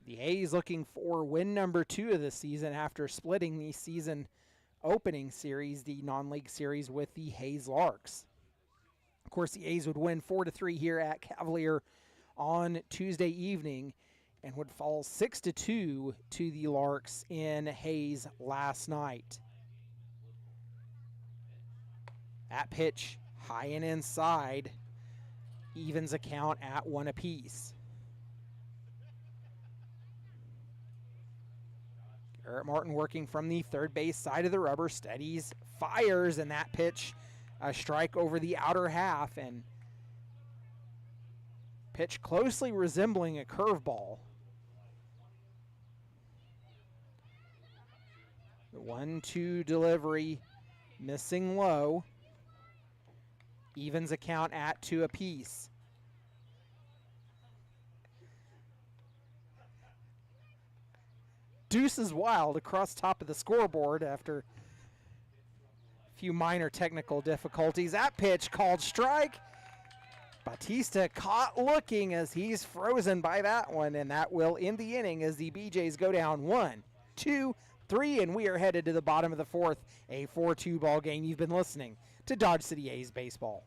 The A's looking for win number 2 of the season after splitting the season opening series, the non-league series, with the Hayes Larks. Of course, the A's would win 4-3 here at Cavalier on Tuesday evening and would fall 6-2 to the Larks in Hayes last night. That pitch high and inside evens a count at 1 apiece. Garrett Martin working from the third base side of the rubber, steadies, fires, and that pitch a strike over the outer half, and pitch closely resembling a curveball. The 1-2 delivery missing low. Evens a count at 2 apiece. Deuces wild across top of the scoreboard after a few minor technical difficulties. That pitch called strike. Batista caught looking as he's frozen by that one, and that will end the inning as the BeeJays go down 1, 2, 3, and we are headed to the bottom of the 4th, a 4-2 ball game. You've been listening to Dodge City A's Baseball.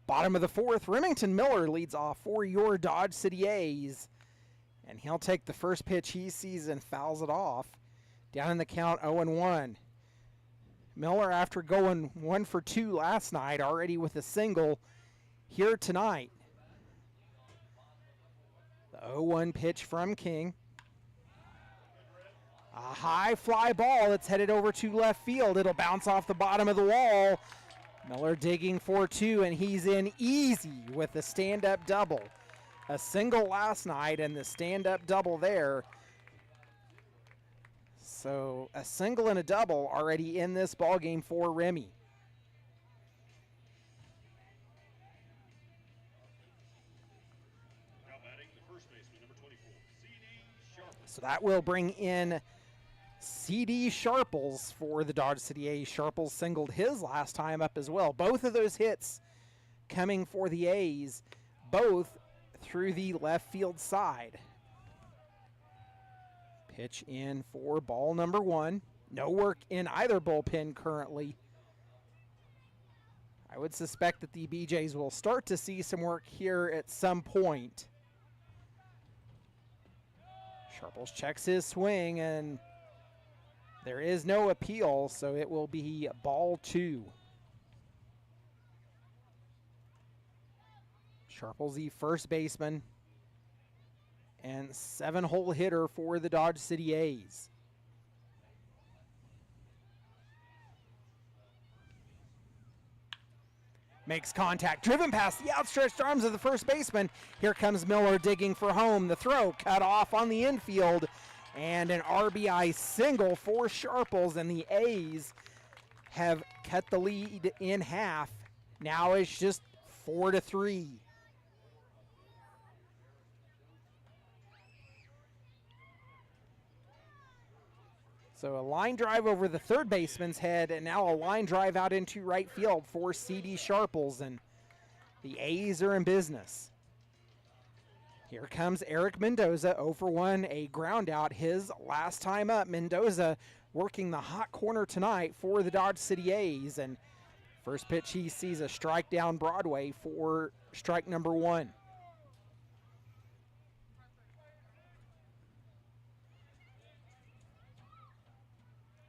Bottom of the 4th, Remington Miller leads off for your Dodge City A's. And he'll take the first pitch he sees and fouls it off. Down in the count, 0-1. Miller, after going 1 for 2 last night, already with a single here tonight. The 0-1 pitch from King. A high fly ball that's headed over to left field. It'll bounce off the bottom of the wall. Miller digging for 2, and he's in easy with the stand-up double. A single last night and the stand-up double there. So a single and a double already in this ball game for Remy. Now batting the first baseman, number 24, C.D. Sharp. So that will bring in C.D. Sharples for the Dodge City A's. Sharples singled his last time up as well. Both of those hits coming for the A's, both through the left field side. Pitch in for ball number 1. No work in either bullpen currently. I would suspect that the BeeJays will start to see some work here at some point. Sharples checks his swing, and there is no appeal, so it will be ball 2. Sharples, the first baseman and 7-hole hitter for the Dodge City A's. Makes contact, driven past the outstretched arms of the first baseman. Here comes Miller digging for home. The throw cut off on the infield, and an RBI single for Sharples, and the A's have cut the lead in half. Now it's just 4-3. So a line drive over the third baseman's head, and now a line drive out into right field for C.D. Sharples, and the A's are in business. Here comes Eric Mendoza, 0 for 1, a ground out, his last time up. Mendoza working the hot corner tonight for the Dodge City A's, and first pitch he sees a strike down Broadway for strike number 1.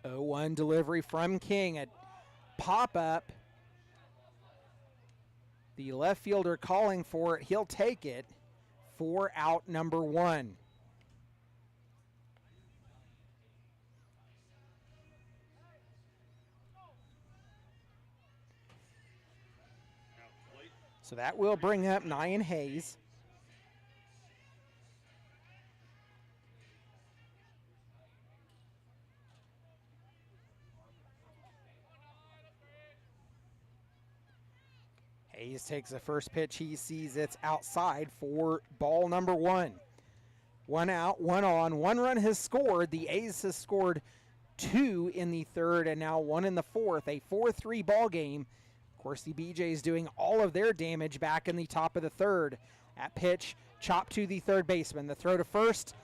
Oh, 1 delivery from King, a pop-up. The left fielder calling for it. He'll take it for out number 1. So that will bring up Nyan Hayes. Hayes takes the first pitch. He sees it's outside for ball number 1. 1 out, 1 on. 1 run has scored. The A's has scored 2 in the third and now 1 in the fourth. A 4-3 ball game. Of course, the BeeJays doing all of their damage back in the top of the third. That pitch chopped to the third baseman. The throw to first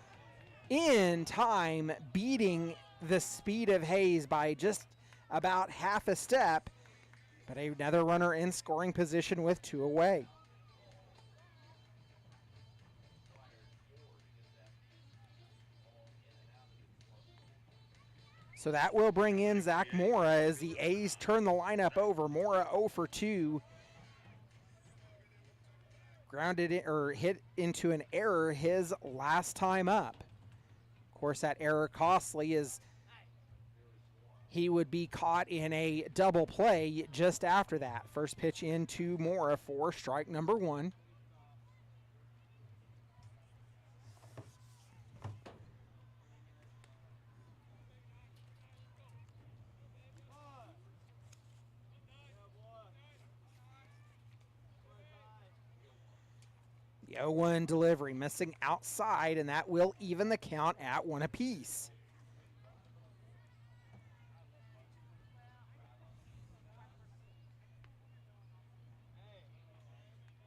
in time, beating the speed of Hayes by just about half a step. But another runner in scoring position with 2 away. So that will bring in Zach Mora as the A's turn the lineup over. Mora 0 for 2. Grounded in, or hit into an error his last time up. Of course, that error costly as he would be caught in a double play just after that. First pitch into Mora for strike number 1. The 0-1 delivery missing outside, and that will even the count at 1 apiece.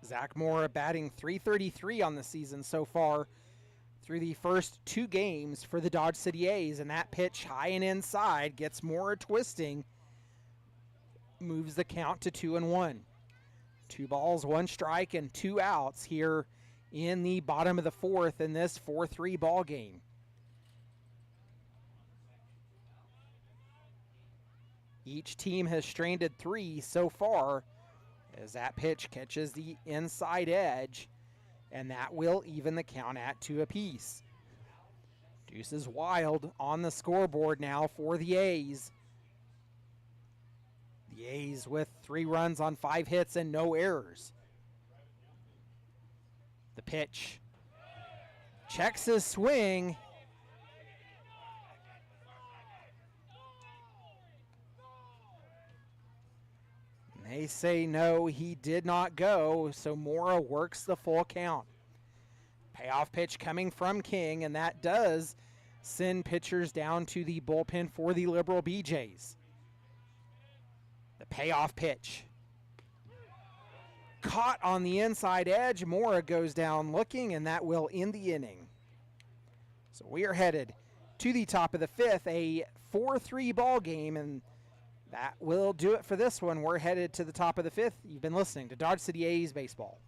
Zach Mora batting .333 on the season so far through the first 2 games for the Dodge City A's, and that pitch high and inside gets Mora twisting, moves the count to 2-1. 2 balls, 1 strike, and 2 outs here in the bottom of the fourth in this 4-3 ball game. Each team has stranded 3 so far as that pitch catches the inside edge, and that will even the count at 2 apiece. Deuces Wild on the scoreboard now for the A's. The A's with 3 runs on 5 hits and no errors. The pitch checks his swing. They say no, he did not go, so Mora works the full count. Payoff pitch coming from King, and that does send pitchers down to the bullpen for the Liberal BeeJays. The payoff pitch. Caught on the inside edge. Mora goes down looking, and that will end the inning. So we are headed to the top of the 5th, a 4-3 ball game, and that will do it for this one. We're headed to the top of the 5th. You've been listening to Dodge City A's Baseball.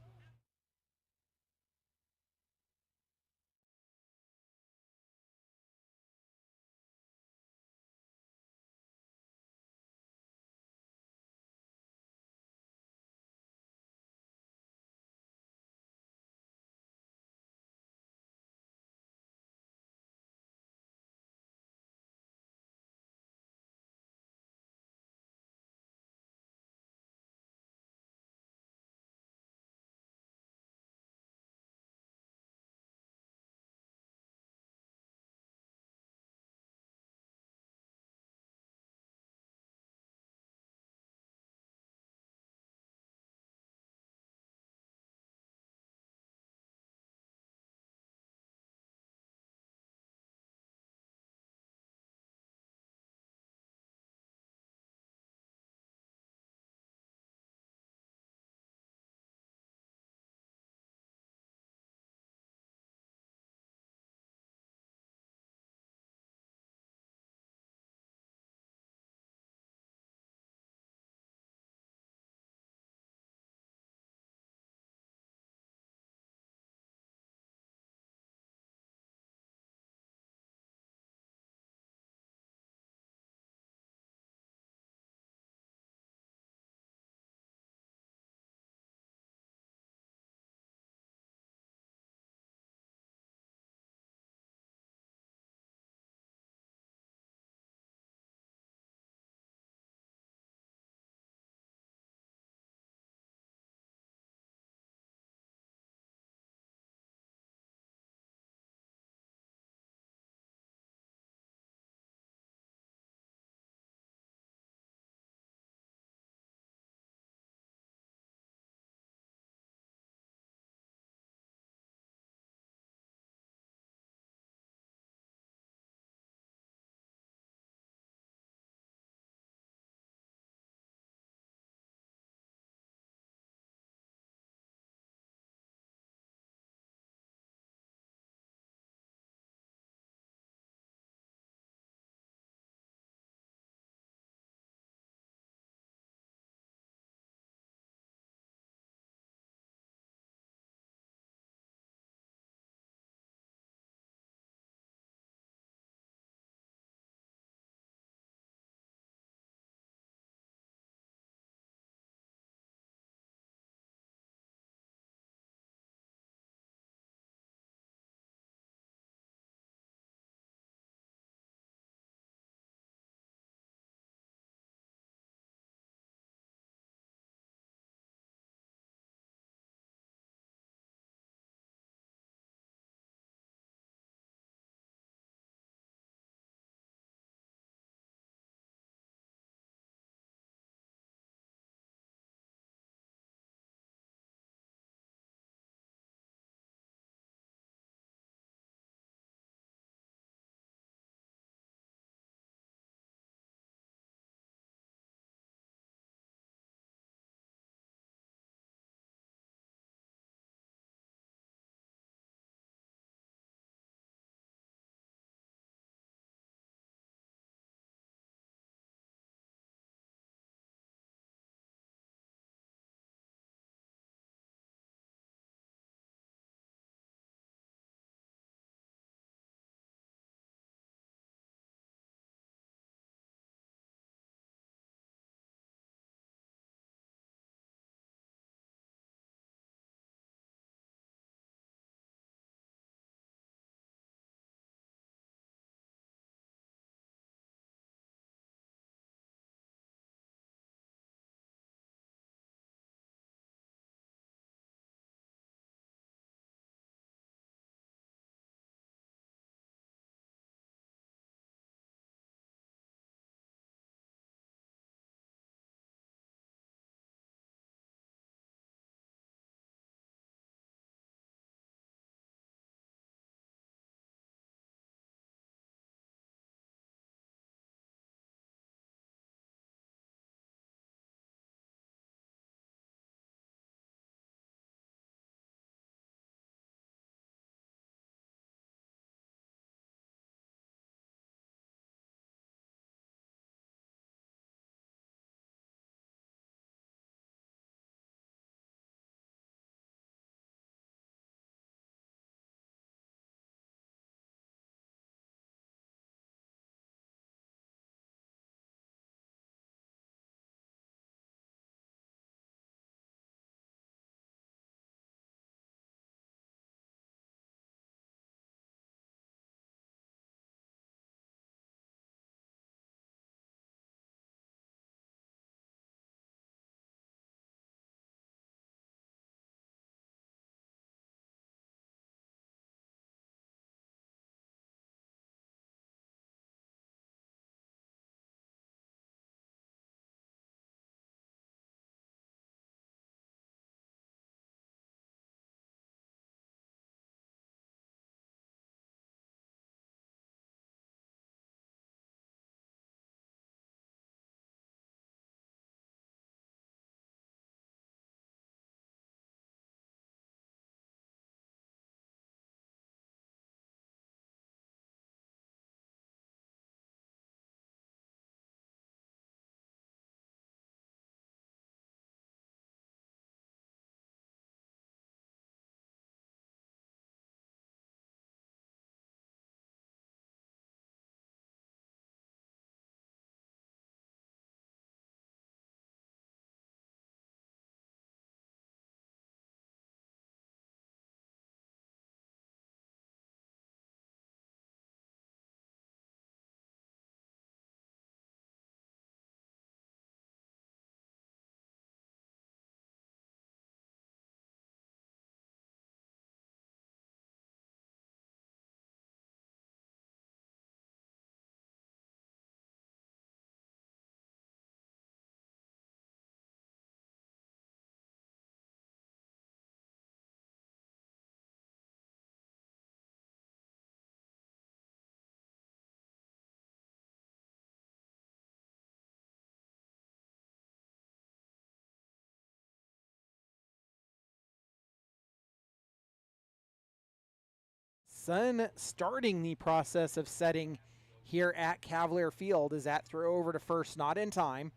Sun starting the process of setting here at Cavalier Field as that throw over to first, not in time.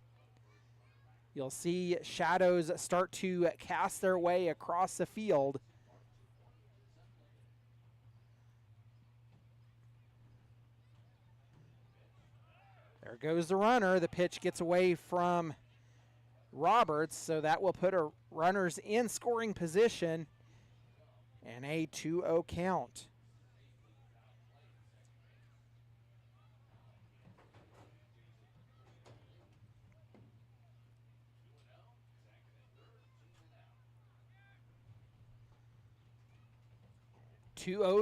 You'll see shadows start to cast their way across the field. There goes the runner. The pitch gets away from Roberts, so that will put our runners in scoring position and a 2-0 count.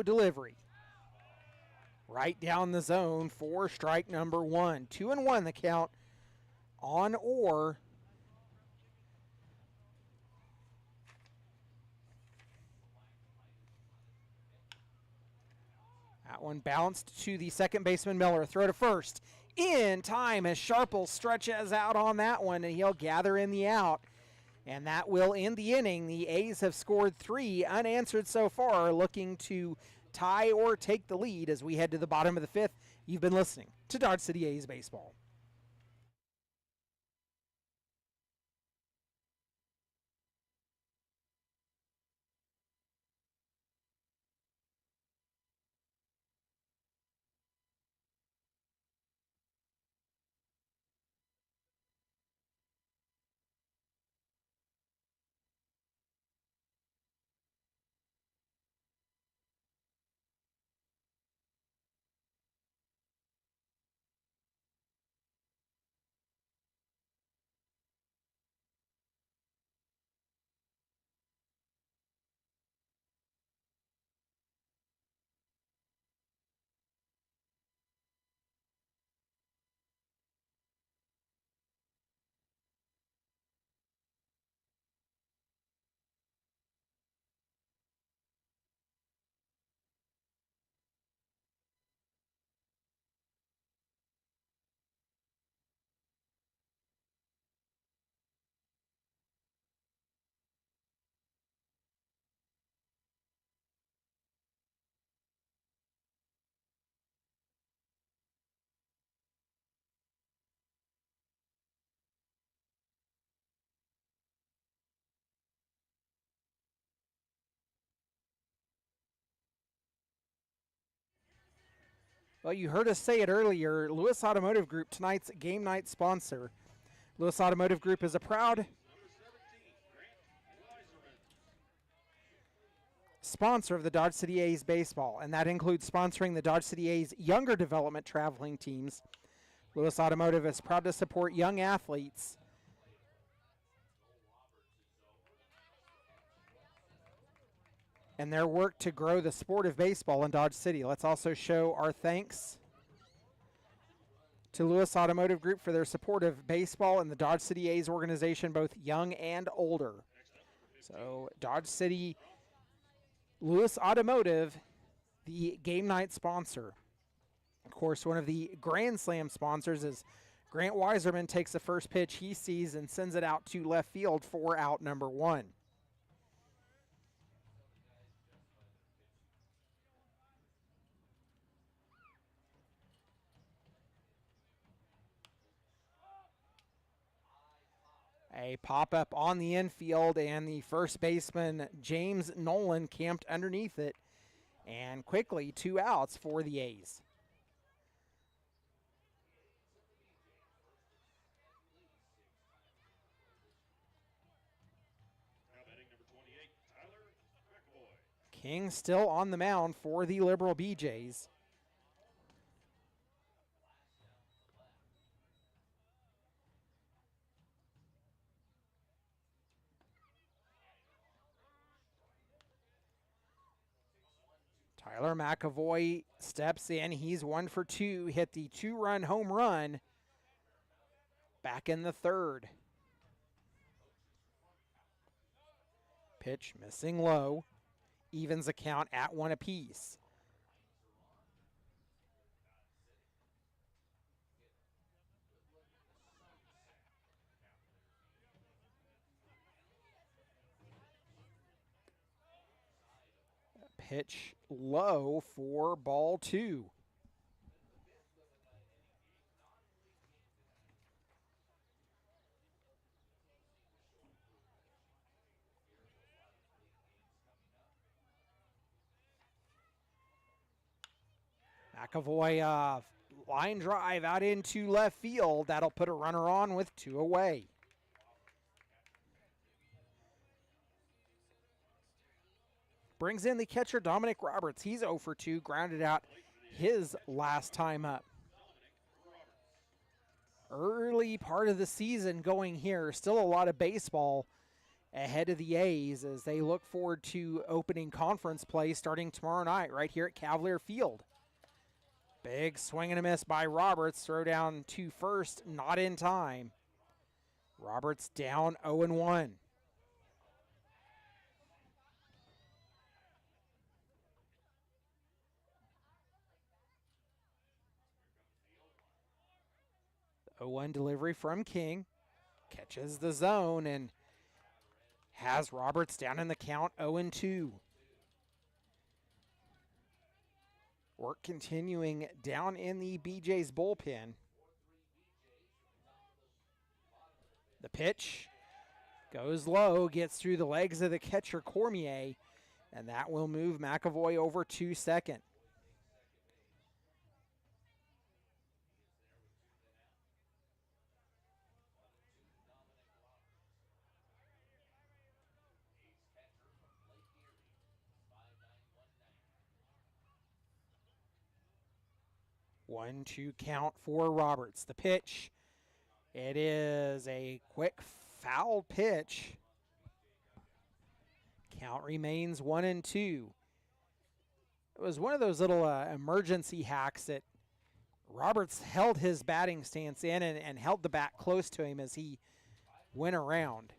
Delivery. Right down the zone for strike number 1. 2-1 the count on Orr. That one bounced to the second baseman Miller. Throw to first. In time as Sharple stretches out on that one, and he'll gather in the out. And that will end the inning. The A's have scored 3 unanswered so far, looking to tie or take the lead as we head to the bottom of the 5th. You've been listening to Dodge City A's Baseball. Well, you heard us say it earlier. Lewis Automotive Group, tonight's game night sponsor. Lewis Automotive Group is a proud sponsor of the Dodge City A's baseball, and that includes sponsoring the Dodge City A's younger development traveling teams. Lewis Automotive is proud to support young athletes and their work to grow the sport of baseball in Dodge City. Let's also show our thanks to Lewis Automotive Group for their support of baseball and the Dodge City A's organization, both young and older. So Dodge City, Lewis Automotive, the game night sponsor. Of course, one of the Grand Slam sponsors is Grant Weiserman takes the first pitch he sees and sends it out to left field for out number 1. A pop-up on the infield, and the first baseman, James Nolan, camped underneath it. And quickly, 2 outs for the A's. Now batting number 28, Tyler McAvoy. King still on the mound for the Liberal BeeJays. Tyler McAvoy steps in. He's 1 for 2. Hit the 2-run home run back in the 3rd. Pitch missing low. Evens the count at 1 apiece. Pitch low for ball 2. McAvoy, line drive out into left field. That'll put a runner on with 2 away. Brings in the catcher, Dominic Roberts. He's 0 for 2, grounded out his last time up. Early part of the season going here. Still a lot of baseball ahead of the A's as they look forward to opening conference play starting tomorrow night right here at Cavalier Field. Big swing and a miss by Roberts. Throw down to first, not in time. Roberts down 0-1. The 0-1 delivery from King. Catches the zone and has Roberts down in the count 0-2. Work continuing down in the BeeJays bullpen. The pitch goes low, gets through the legs of the catcher Cormier, and that will move McAvoy over to second. One, two count for Roberts. The pitch, it is a quick foul pitch. Count remains 1-2. It was one of those little emergency hacks that Roberts held his batting stance in and held the bat close to him as he went around.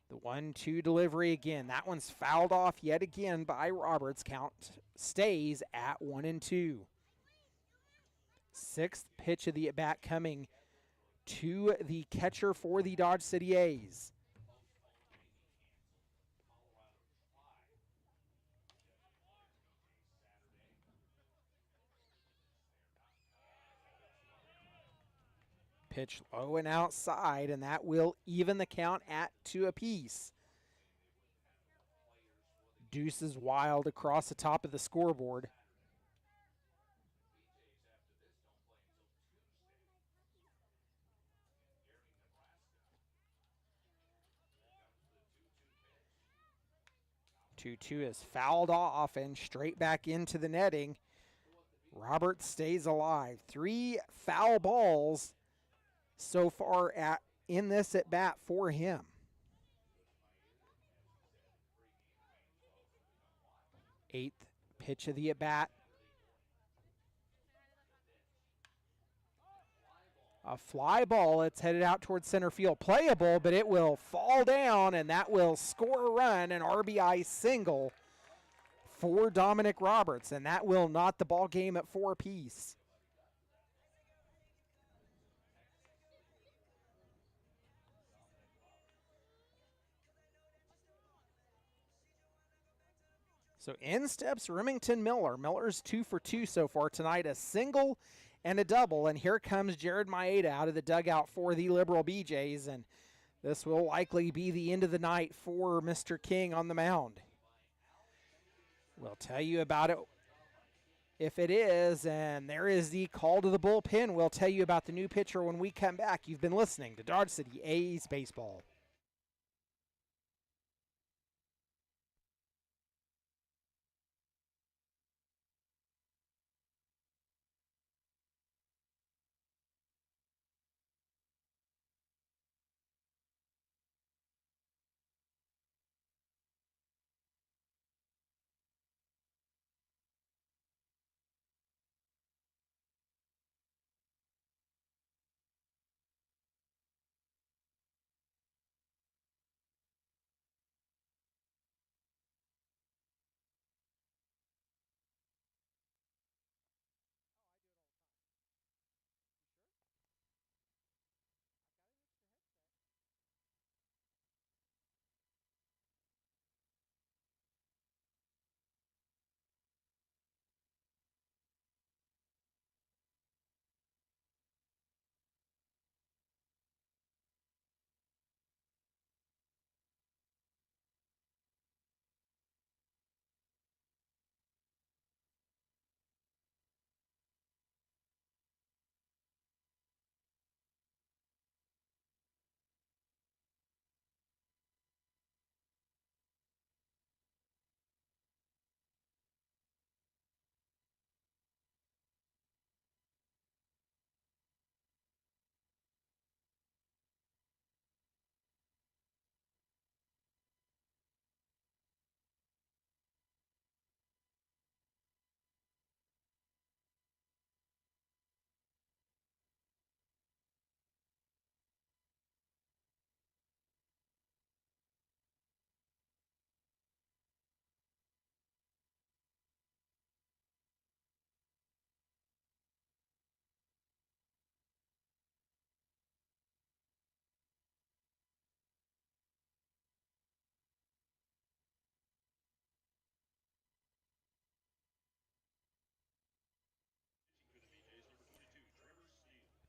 The 1-2 delivery again. That one's fouled off yet again by Roberts. Count stays at 1-2. Sixth pitch of the at-bat coming to the catcher for the Dodge City A's. Pitch low and outside, and that will even the count at 2 apiece. Deuces wild across the top of the scoreboard. Two is fouled off and straight back into the netting. Roberts stays alive. 3 foul balls so far in this at bat for him. Eighth pitch of the at bat. A fly ball. It's headed out towards center field. Playable, but it will fall down, and that will score a run, an RBI single for Dominic Roberts, and that will knot the ball game at 4 apiece. So in steps Remington Miller. Miller's 2 for 2 so far tonight, a single and a double. And here comes Jared Maeda out of the dugout for the Liberal BeeJays. And this will likely be the end of the night for Mr. King on the mound. We'll tell you about it if it is. And there is the call to the bullpen. We'll tell you about the new pitcher when we come back. You've been listening to Dodge City A's Baseball.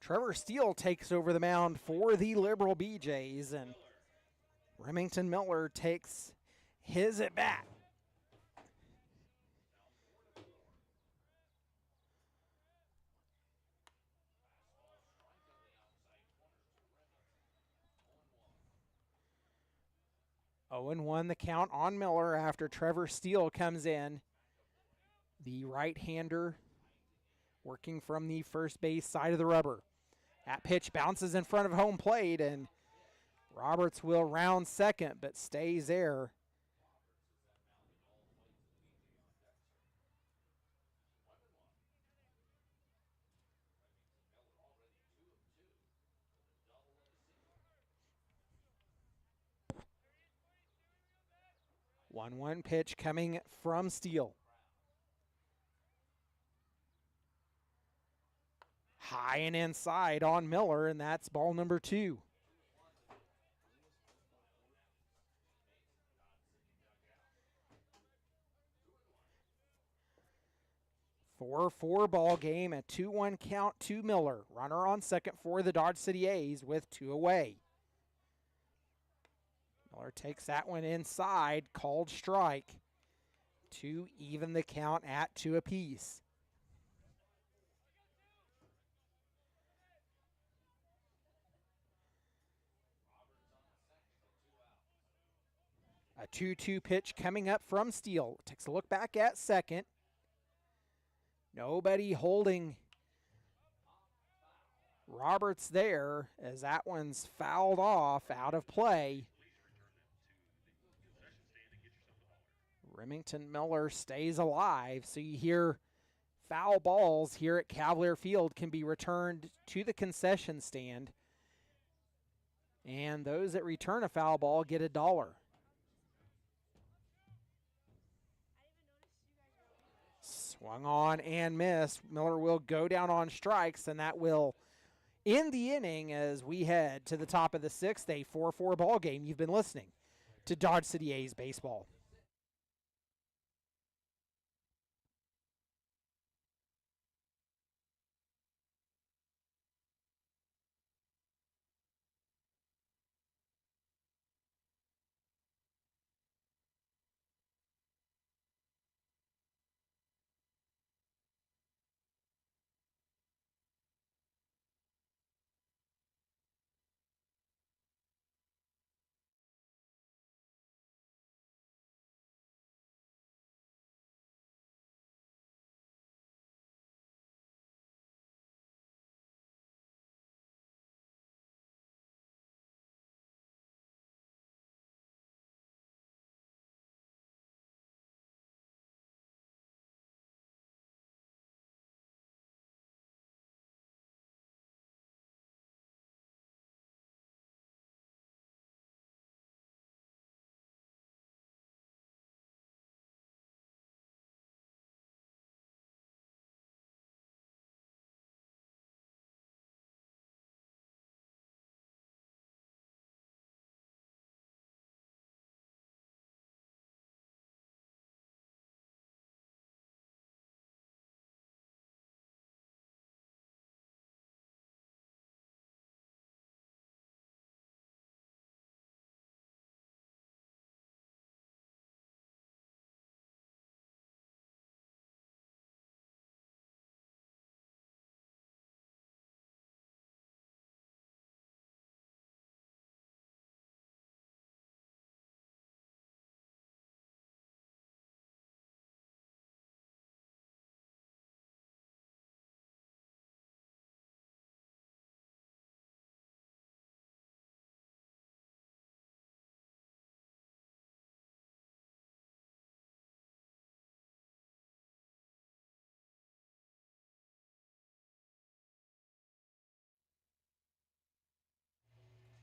Trevor Steele takes over the mound for the Liberal BeeJays, and Remington Miller takes his at bat. Oh, and 1 the count on Miller after Trevor Steele comes in. The right-hander working from the first base side of the rubber. That pitch bounces in front of home plate, and Roberts will round second, but stays there. One pitch coming from Steele. High and inside on Miller, and that's ball number 2. Four ball game, a 2-1 count to Miller. Runner on second for the Dodge City A's with 2 away. Miller takes that one inside, called strike to even the count at 2 apiece. A 2-2 pitch coming up from Steele. Takes a look back at second. Nobody holding Roberts there as that one's fouled off, out of play. Remington Miller stays alive, so you hear foul balls here at Cavalier Field can be returned to the concession stand, and those that return a foul ball get $1. Swung on and missed. Miller will go down on strikes, and that will end the inning as we head to the top of the 6th, a 4-4 ball game. You've been listening to Dodge City A's baseball.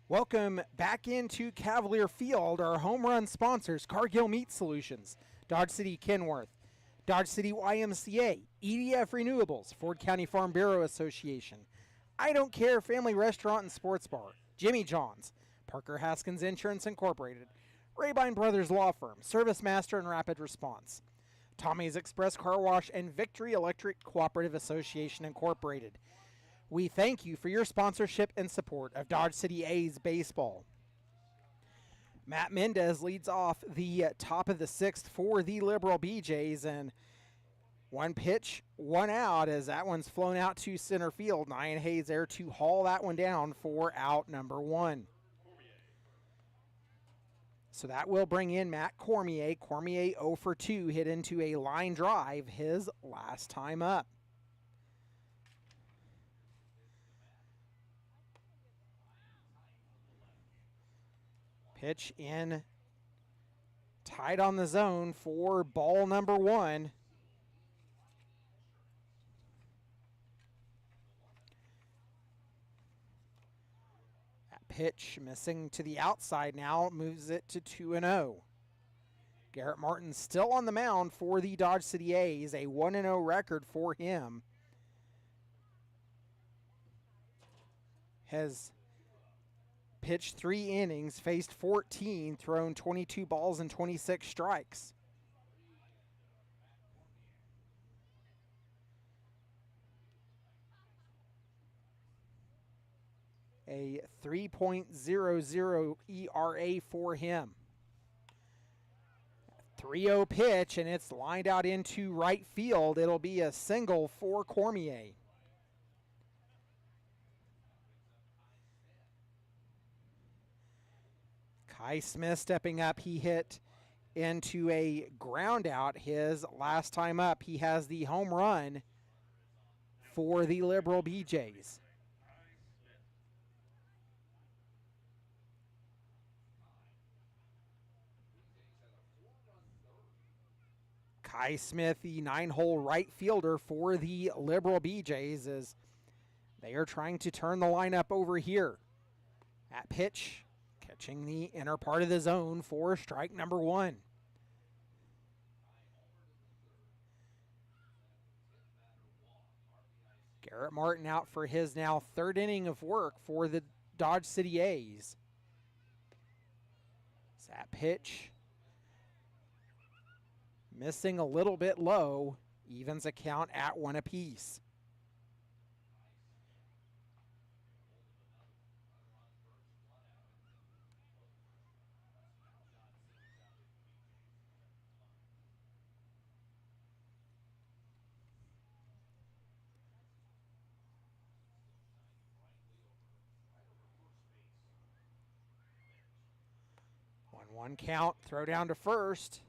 Welcome back into Cavalier Field. Our home run sponsors: Cargill Meat Solutions, Dodge City Kenworth, Dodge City YMCA, EDF Renewables, Ford County Farm Bureau Association, I Don't Care Family Restaurant and Sports Bar, Jimmy John's, Parker Haskins Insurance Incorporated, Rabine Brothers Law Firm, Service Master and Rapid Response, Tommy's Express Car Wash, and Victory Electric Cooperative Association Incorporated. We thank you for your sponsorship and support of Dodge City A's baseball. Matt Mendez leads off the top of the 6th for the Liberal BeeJays, and one pitch, one out as that one's flown out to center field. Nyan Hayes there to haul that one down for out number 1. So that will bring in Matt Cormier. Cormier 0 for 2, hit into a line drive his last time up. Pitch in, tight on the zone for ball number 1. That pitch missing to the outside now, moves it to 2-0. Garrett Martin still on the mound for the Dodge City A's, a 1-0 record for him. Has pitched 3 innings, faced 14, thrown 22 balls and 26 strikes. A 3.00 ERA for him. 3-0 pitch, and it's lined out into right field. It'll be a single for Cormier. Kai Smith stepping up. He hit into a ground out his last time up. He has the home run for the Liberal BeeJays. Kai Smith, the 9-hole right fielder for the Liberal BeeJays, as they are trying to turn the lineup over here. At pitch, catching the inner part of the zone for strike number 1. Garrett Martin out for his now 3rd inning of work for the Dodge City A's. That pitch missing a little bit low, evens a count at 1 apiece. One count, throw down to first.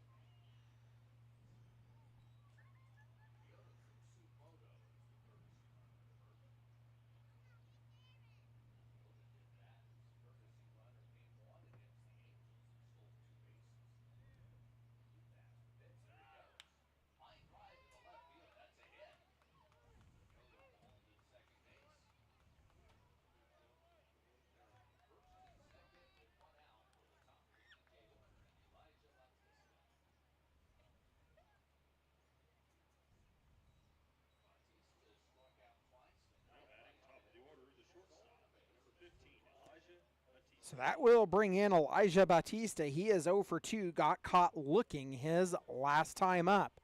So that will bring in Elijah Batista. He is 0 for 2, got caught looking his last time up.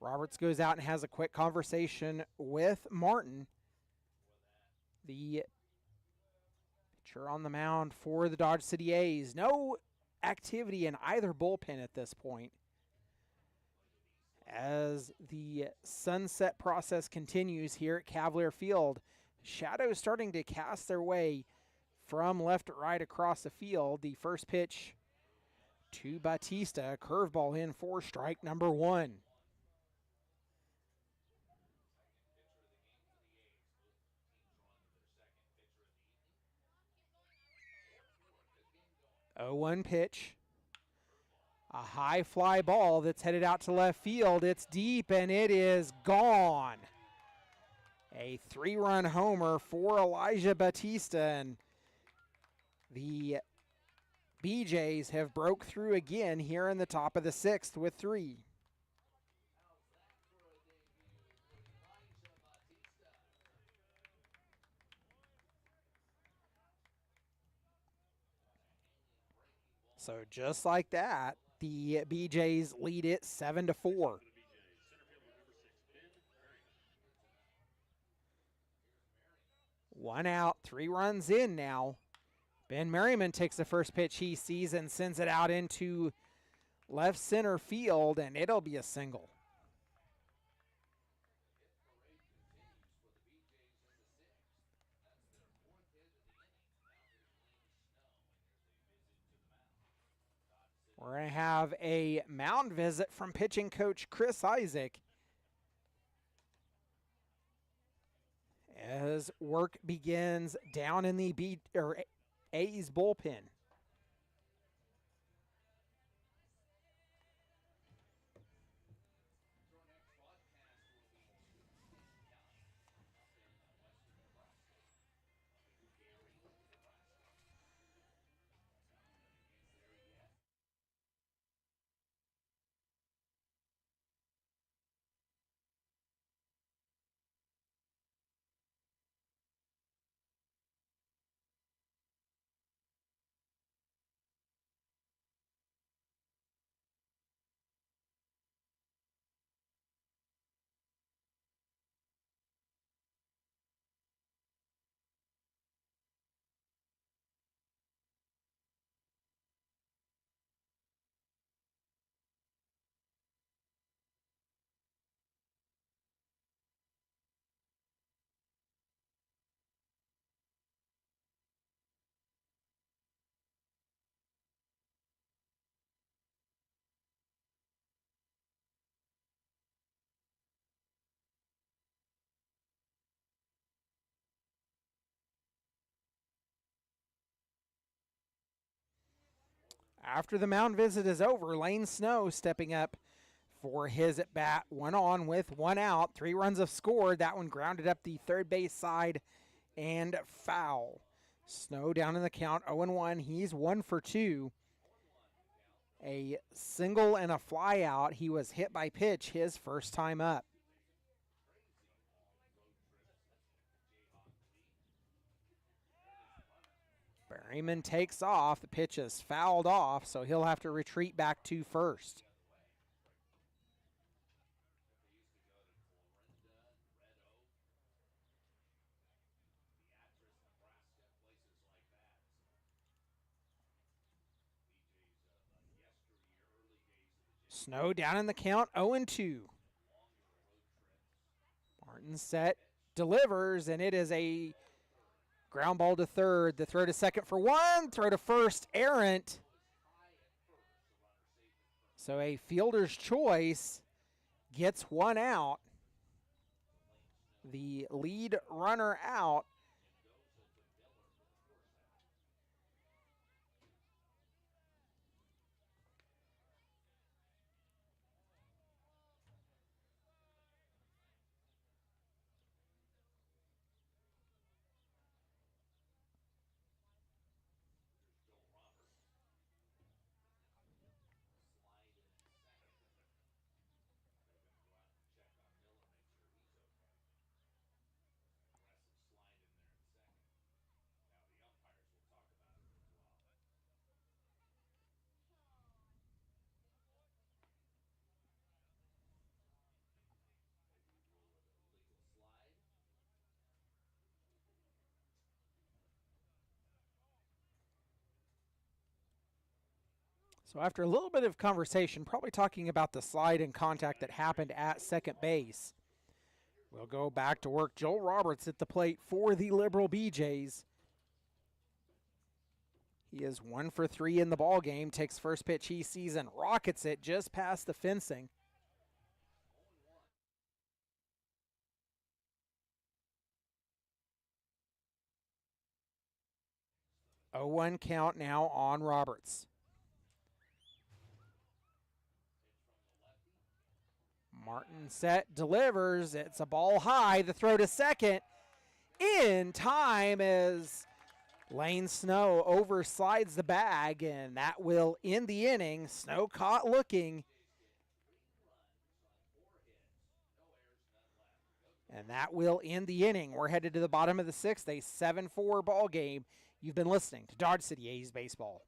Roberts goes out and has a quick conversation with Martin, the pitcher on the mound for the Dodge City A's. No activity in either bullpen at this point, as the sunset process continues here at Cavalier Field. Shadows starting to cast their way from left to right across the field. The first pitch to Batista, curveball in for strike number 1. Oh, 1 pitch. A high fly ball that's headed out to left field. It's deep and it is gone. A 3-run homer for Elijah Batista, and the BeeJays have broke through again here in the top of the 6th with 3. So just like that, the BeeJays lead it 7-4. 1 out, 3 runs in now. Ben Merriman takes the first pitch he sees and sends it out into left center field, and it'll be a single. We're going to have a mound visit from pitching coach Chris Isaac as work begins down in the A's bullpen. After the mound visit is over, Lane Snow stepping up for his at bat. 1 on with 1 out. 3 runs have scored. That one grounded up the third base side and foul. Snow down in the count, 0-1. He's 1 for 2. A single and a fly out. He was hit by pitch his first time up. Berryman takes off. The pitch is fouled off, so he'll have to retreat back to first. Snow down in the count, 0-2. Martin set, delivers, and it is a ground ball to third. The throw to second for 1, throw to first, errant. So a fielder's choice gets 1 out. The lead runner out. So after a little bit of conversation, probably talking about the slide and contact that happened at second base, we'll go back to work. Joel Roberts at the plate for the Liberal BeeJays. He is 1 for 3 in the ball game. Takes first pitch he sees and rockets it just past the fencing. A 0-1 count now on Roberts. Martin set, delivers. It's a ball high. The throw to second in time as Lane Snow overslides the bag, and that will end the inning. Snow caught looking. And that will end the inning. We're headed to the bottom of the 6th, a 7-4 ball game. You've been listening to Dodge City A's Baseball.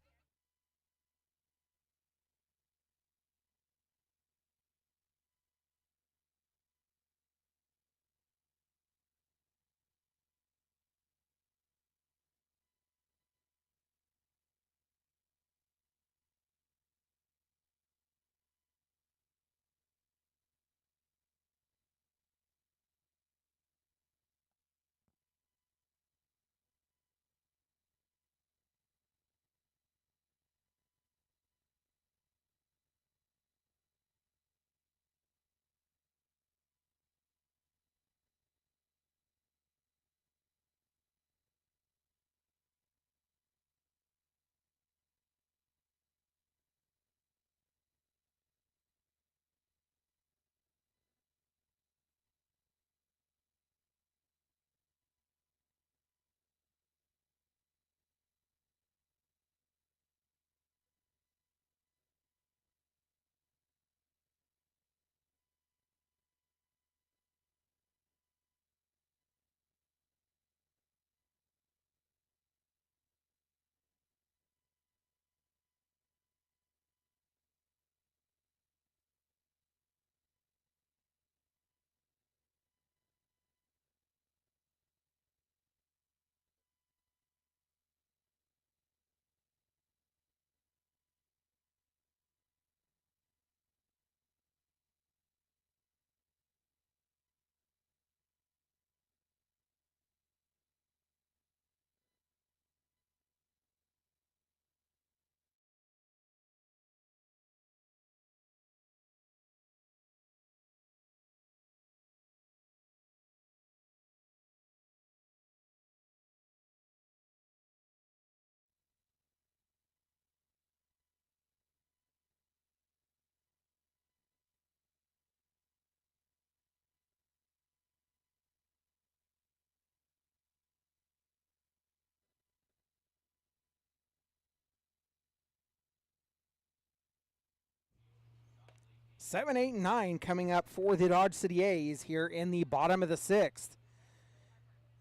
7, 8, and 9 coming up for the Dodge City A's here in the bottom of the 6th.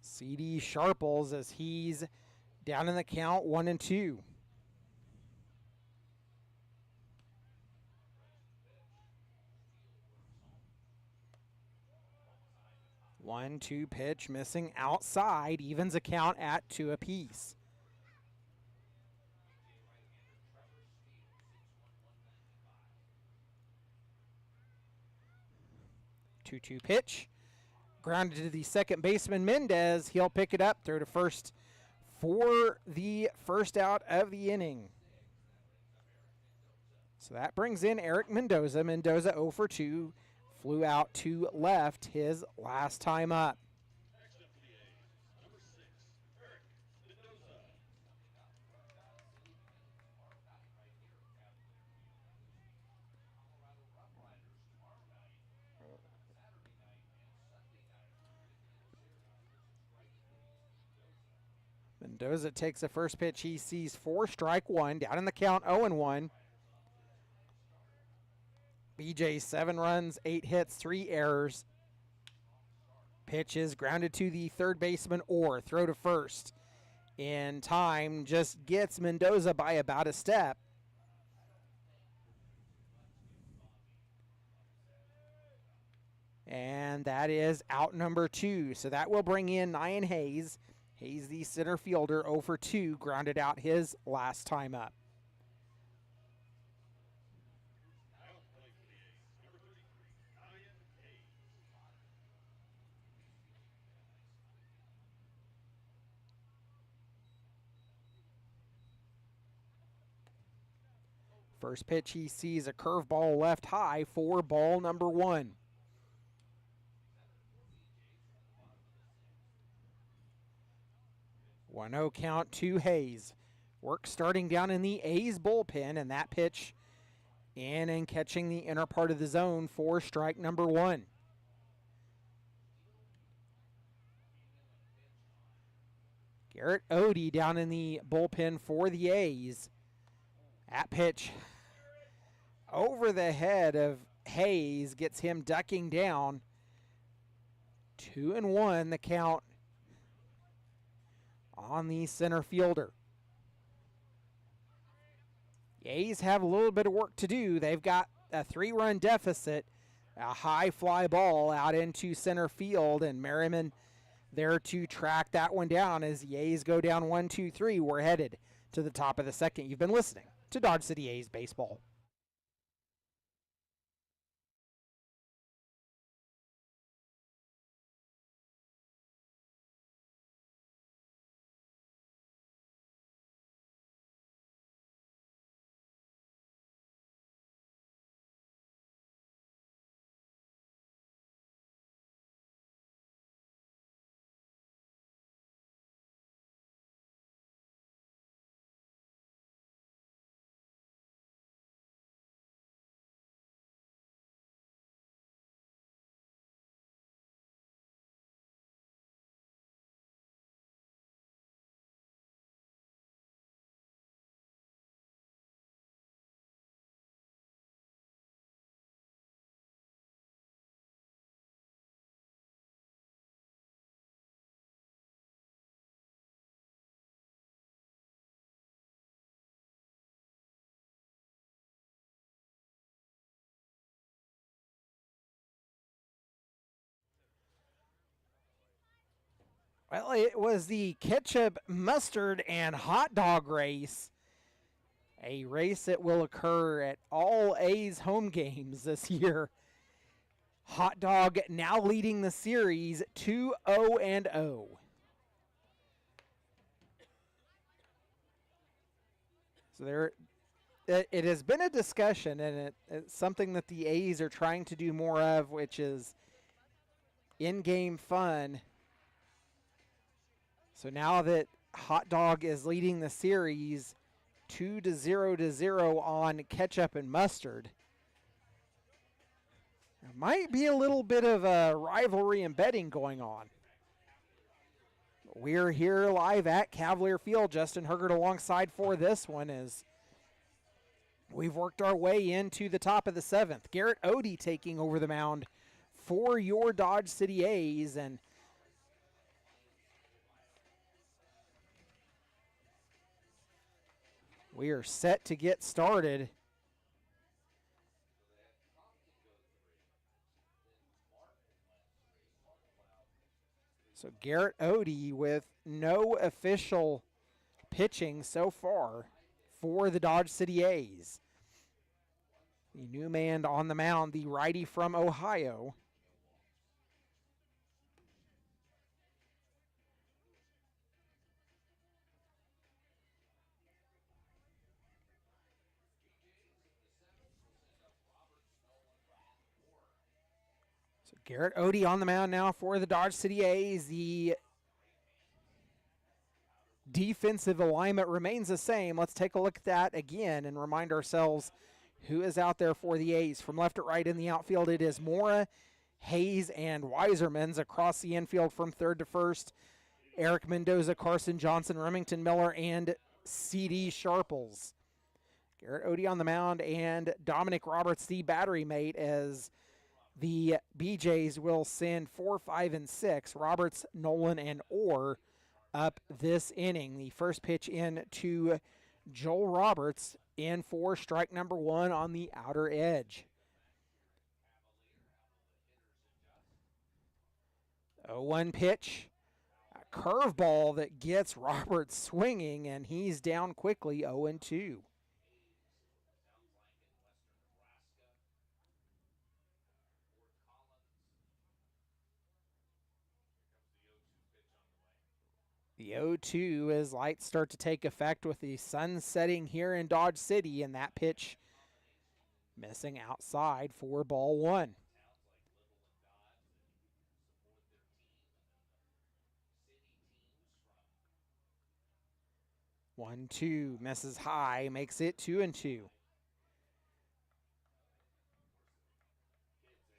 CD Sharples as he's down in the count 1-2. One, two pitch missing outside, evens a count at 2 apiece. Two pitch, grounded to the second baseman Mendez. He'll pick it up, throw to first for the first out of the inning. So that brings in Eric Mendoza. Mendoza 0 for 2. Flew out to left his last time up. Next up for the A's, number 6, Eric Mendoza. Mendoza takes the first pitch. He sees 4, strike 1, down in the count 0-1. BeeJays 7 runs, 8 hits, 3 errors. Pitch is grounded to the third baseman Orr. Throw to first in time, just gets Mendoza by about a step. And that is out number 2. So that will bring in Nyan Hayes. Hayes, the center fielder, 0 for 2, grounded out his last time up. Now playing for the A's, number 33, Nyan Hayes. First pitch, he sees a curveball left high for ball number 1. One 0 count to Hayes. Work starting down in the A's bullpen, and that pitch in and catching the inner part of the zone for strike number 1. Garrett Odie down in the bullpen for the A's. That pitch over the head of Hayes gets him ducking down. 2-1 the count on the center fielder. The A's have a little bit of work to do. They've got a 3-run deficit, a high fly ball out into center field, and Merriman there to track that one down as the A's go down 1-2-3. We're headed to the top of the second. You've been listening to Dodge City A's Baseball. Well, it was the ketchup, mustard, and hot dog race. A race that will occur at all A's home games this year. Hot dog now leading the series 2-0-0. So it has been a discussion, and it's something that the A's are trying to do more of, which is in-game fun. So now that Hot Dog is leading the series 2-0 on ketchup and mustard, there might be a little bit of a rivalry and betting going on. We're here live at Cavalier Field. Justin Hergert alongside for this one as We've worked our way into the top of the 7th. Garrett Odie taking over the mound for your Dodge City A's, and we are set to get started. So Garrett Odie with no official pitching so far for the Dodge City A's. The new man on the mound, the righty from Ohio. So Garrett Odie on the mound now for the Dodge City A's. The defensive alignment remains the same. Let's take a look at that again and remind ourselves who is out there for the A's. From left to right in the outfield, it is Mora, Hayes, and Weisermans. Across the infield from third to first, Eric Mendoza, Carson Johnson, Remington Miller, and C.D. Sharples. Garrett Odie on the mound and Dominic Roberts, the battery mate, as the BeeJays will send 4, 5, and 6. Roberts, Nolan, and Orr up this inning. The first pitch in to Joel Roberts in for strike number 1 on the outer edge. 0-1 pitch. A curveball that gets Roberts swinging, and he's down quickly, 0-2. The 0-2 as lights start to take effect with the sun setting here in Dodge City, and that pitch missing outside for ball 1. 1-2 misses high, makes it 2-2.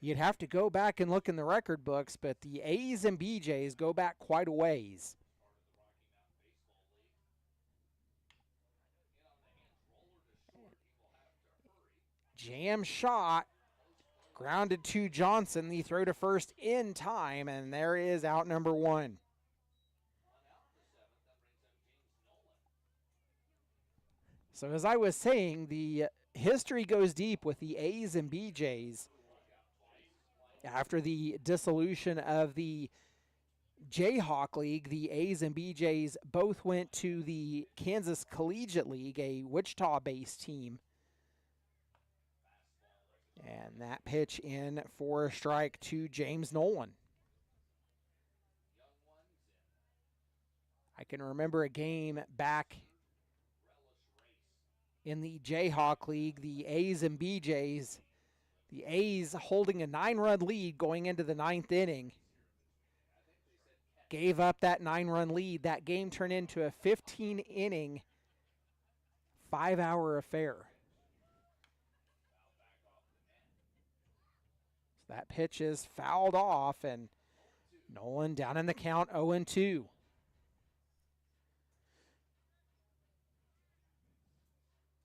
You'd have to go back and look in the record books, but the A's and BeeJays go back quite a ways. Jam shot, grounded to Johnson. The throw to first in time, and there is out number 1. So as I was saying, the history goes deep with the A's and BeeJays. After the dissolution of the Jayhawk League, the A's and BeeJays both went to the Kansas Collegiate League, a Wichita-based team. And that pitch in for a strike to James Nolan. I can remember a game back in the Jayhawk League, the A's and BeeJays. The A's holding a 9-run lead going into the 9th inning. Gave up that 9-run lead. That game turned into a 15-inning, 5-hour affair. So that pitch is fouled off, and Nolan down in the count, 0-2.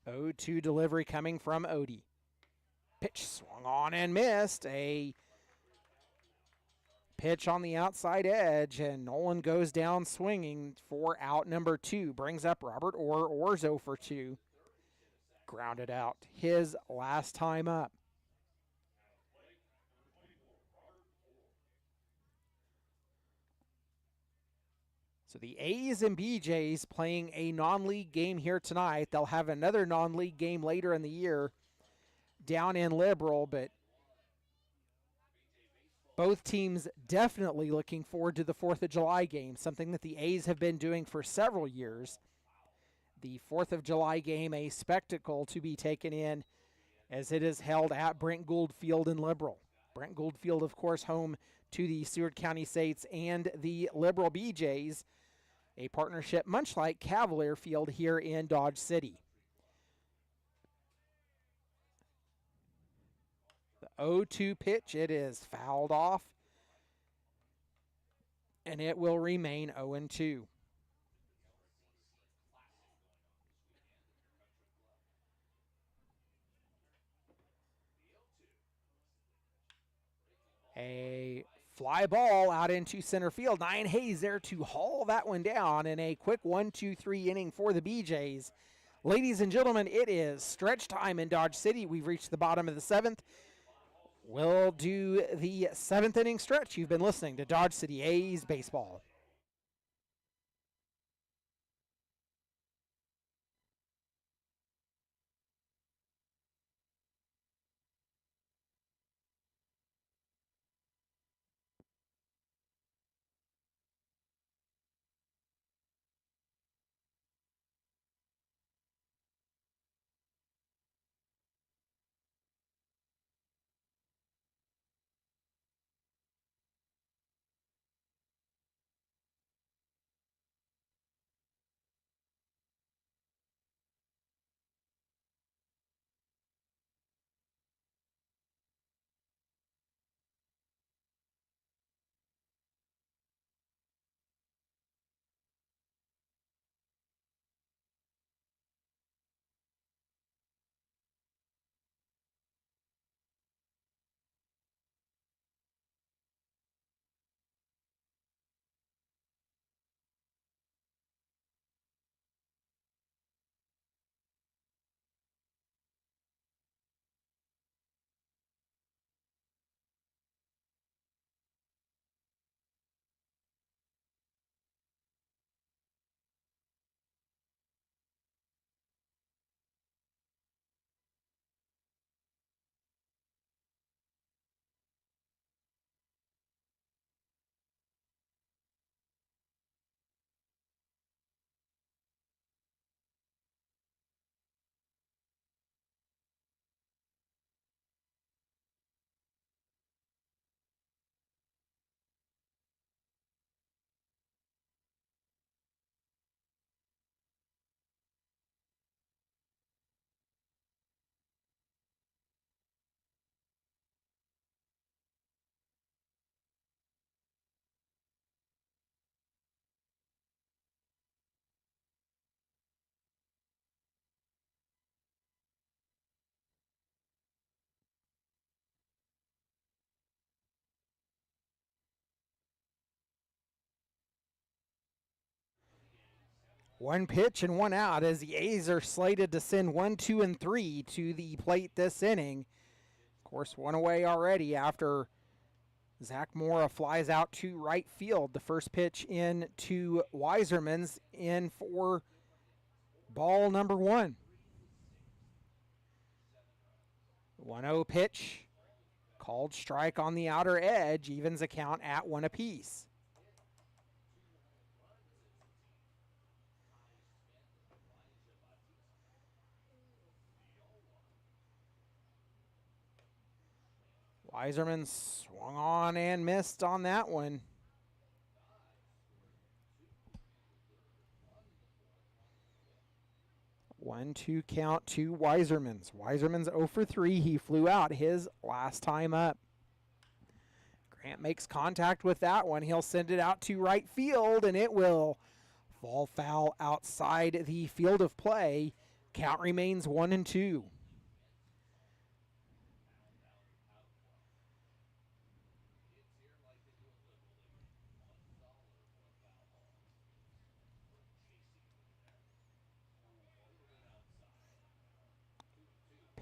0-2 delivery coming from Odie. Pitch swung on and missed. A pitch on the outside edge, and Nolan goes down swinging for out number 2. Brings up Robert Orr. Orr's 0 for 2. Grounded out his last time up. So the A's and BeeJays playing a non-league game here tonight. They'll have another non-league game later in the year down in Liberal, but both teams definitely looking forward to the 4th of July game, something that the A's have been doing for several years. The 4th of July game, a spectacle to be taken in as it is held at Brent Gould Field in Liberal. Brent Gould Field, of course, home to the Seward County Saints and the Liberal BeeJays, a partnership much like Cavalier Field here in Dodge City. The 0-2 pitch, it is fouled off, and it will remain 0-2. A fly ball out into center field. Ryan Hayes there to haul that one down in a quick 1-2-3 inning for the BeeJays. Ladies and gentlemen, it is stretch time in Dodge City. We've reached the bottom of the 7th. We'll do the 7th inning stretch. You've been listening to Dodge City A's Baseball. One pitch and one out as the A's are slated to send 1, 2, and 3 to the plate this inning. Of course, one away already after Zach Mora flies out to right field. The first pitch in to Weiserman's in for ball number 1. 1-0 pitch. Called strike on the outer edge. Evens the count at 1 apiece. Weiserman swung on and missed on that one. One, 2 count to Weiserman's. Weiserman's 0 for 3. He flew out his last time up. Grant makes contact with that one. He'll send it out to right field, and it will fall foul outside the field of play. Count remains 1-2.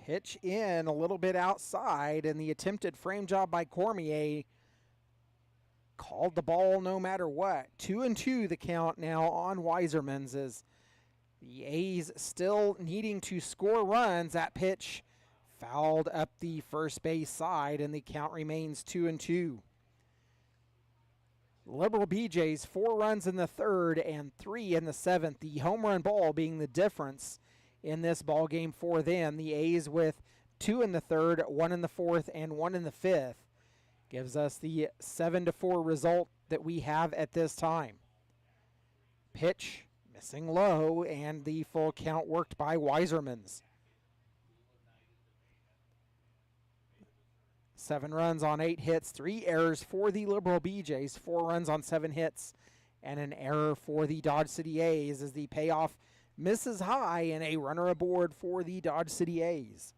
Pitch in a little bit outside, and the attempted frame job by Cormier called the ball no matter what. 2-2 the count now on Weiserman's as the A's still needing to score runs. That pitch fouled up the first base side, and the count remains 2-2. Liberal BeeJays 4 runs in the 3rd and 3 in the 7th. The home run ball being the difference in this ball game for them. The A's with 2 in the 3rd, 1 in the 4th, and 1 in the 5th. Gives us the 7-4 result that we have at this time. Pitch missing low, and the full count worked by Weiserman's. 7 runs on 8 hits, 3 errors for the Liberal BeeJays, 4 runs on 7 hits, and an error for the Dodge City A's as the payoff misses high and a runner aboard for the Dodge City A's.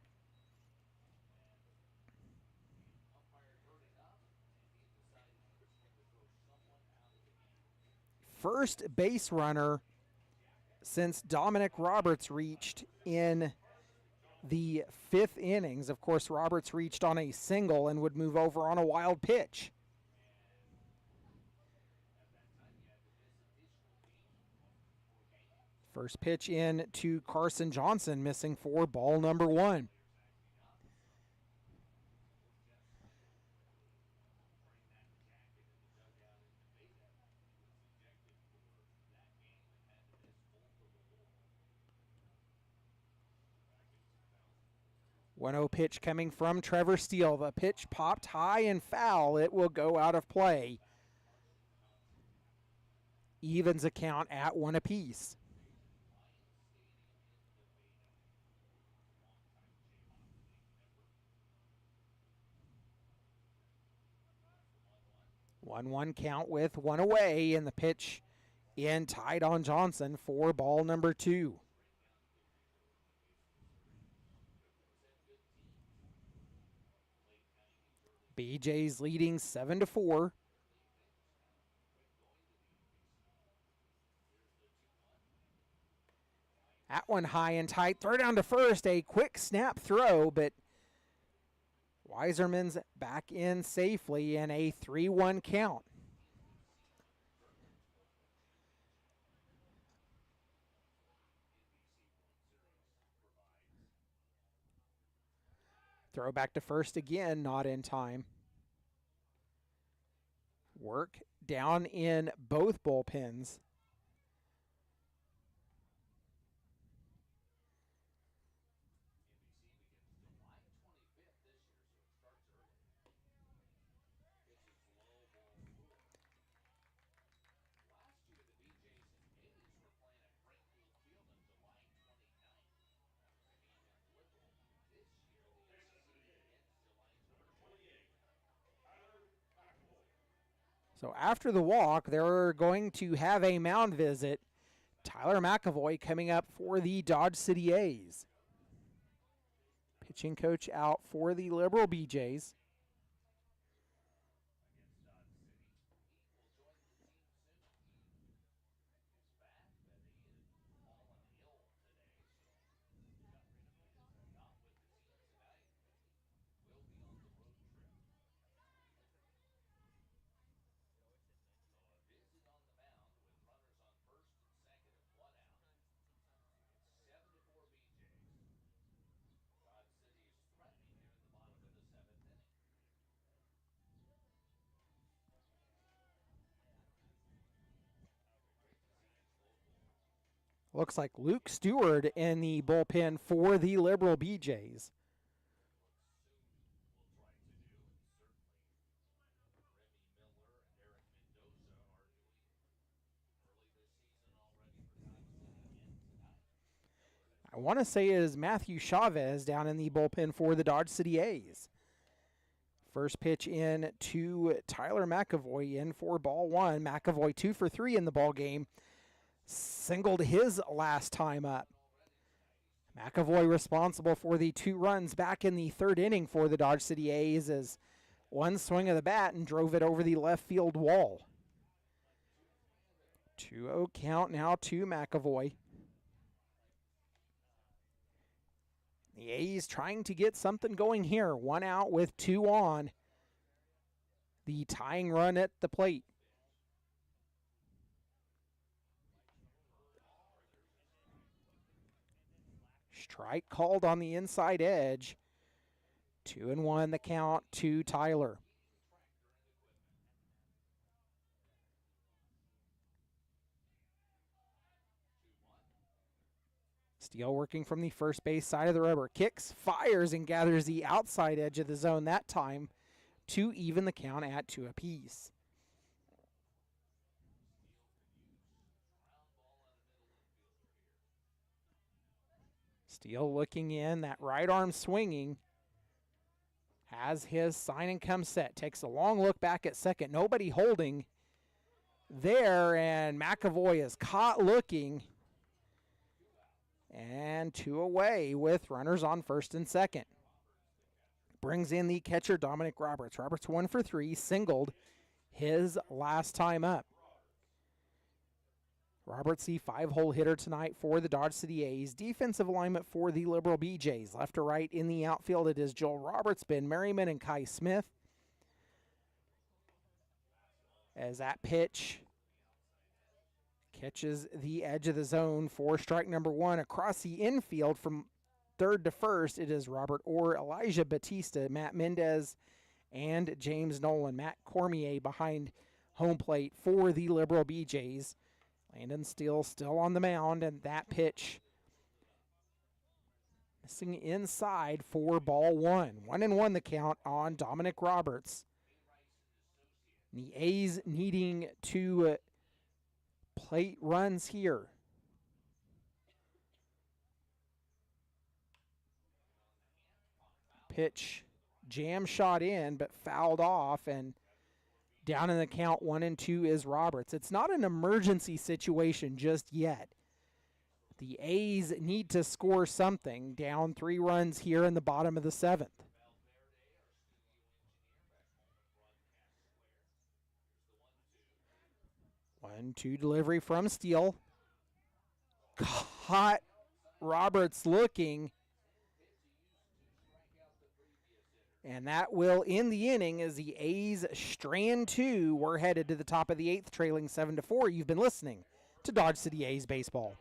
first base runner since Dominic Roberts reached in the 5th innings. Of course, Roberts reached on a single and would move over on a wild pitch. First pitch in to Carson Johnson, missing for ball number 1. One-0 pitch coming from Trevor Steele. The pitch popped high and foul. It will go out of play. Evens account at 1 apiece. One count with 1 away, and the pitch in tied on Johnson for ball number 2. BeeJays leading 7-4. That one high and tight. Throw down to first. A quick snap throw, but Weiserman's back in safely in a 3-1 count. Throw back to first again, not in time. Work down in both bullpens. So after the walk, they're going to have a mound visit. Tyler McAvoy coming up for the Dodge City A's. Pitching coach out for the Liberal BeeJays. Looks like Luke Stewart in the bullpen for the Liberal BeeJays. I want to say it is Matthew Chavez down in the bullpen for the Dodge City A's. First pitch in to Tyler McAvoy in for ball 1. McAvoy 2 for 3 in the ball game. Singled his last time up. McAvoy responsible for the 2 runs back in the 3rd inning for the Dodge City A's as one swing of the bat and drove it over the left field wall. 2-0 count now to McAvoy. The A's trying to get something going here. 1 out with 2 on. The tying run at the plate. Strike called on the inside edge. 2-1 the count to Tyler. Steele working from the first base side of the rubber. Kicks, fires, and gathers the outside edge of the zone that time to even the count at 2 apiece. Steele looking in, that right arm swinging. Has his sign and come set. Takes a long look back at second. Nobody holding there, and McAvoy is caught looking. And 2 away with runners on first and second. Brings in the catcher, Dominic Roberts. Roberts 1 for 3, singled his last time up. Roberts, the 5-hole hitter tonight for the Dodge City A's. Defensive alignment for the Liberal BeeJays. Left to right in the outfield, it is Joel Roberts, Ben Merriman, and Kai Smith. As that pitch catches the edge of the zone for strike number 1. Across the infield from third to first, it is Robert Orr, Elijah Batista, Matt Mendez, and James Nolan. Matt Cormier behind home plate for the Liberal BeeJays. Landon Steele still on the mound, and that pitch missing inside for ball 1. 1-1 the count on Dominic Roberts. The A's needing to plate runs here. Pitch jam shot in, but fouled off, and down in the count 1-2 is Roberts. It's not an emergency situation just yet. The A's need to score something. Down 3 runs here in the bottom of the 7th. 1-2 delivery from Steele. Caught Roberts looking. And that will end the inning as the A's strand 2. We're headed to the top of the 8th, trailing 7-4. You've been listening to Dodge City A's Baseball.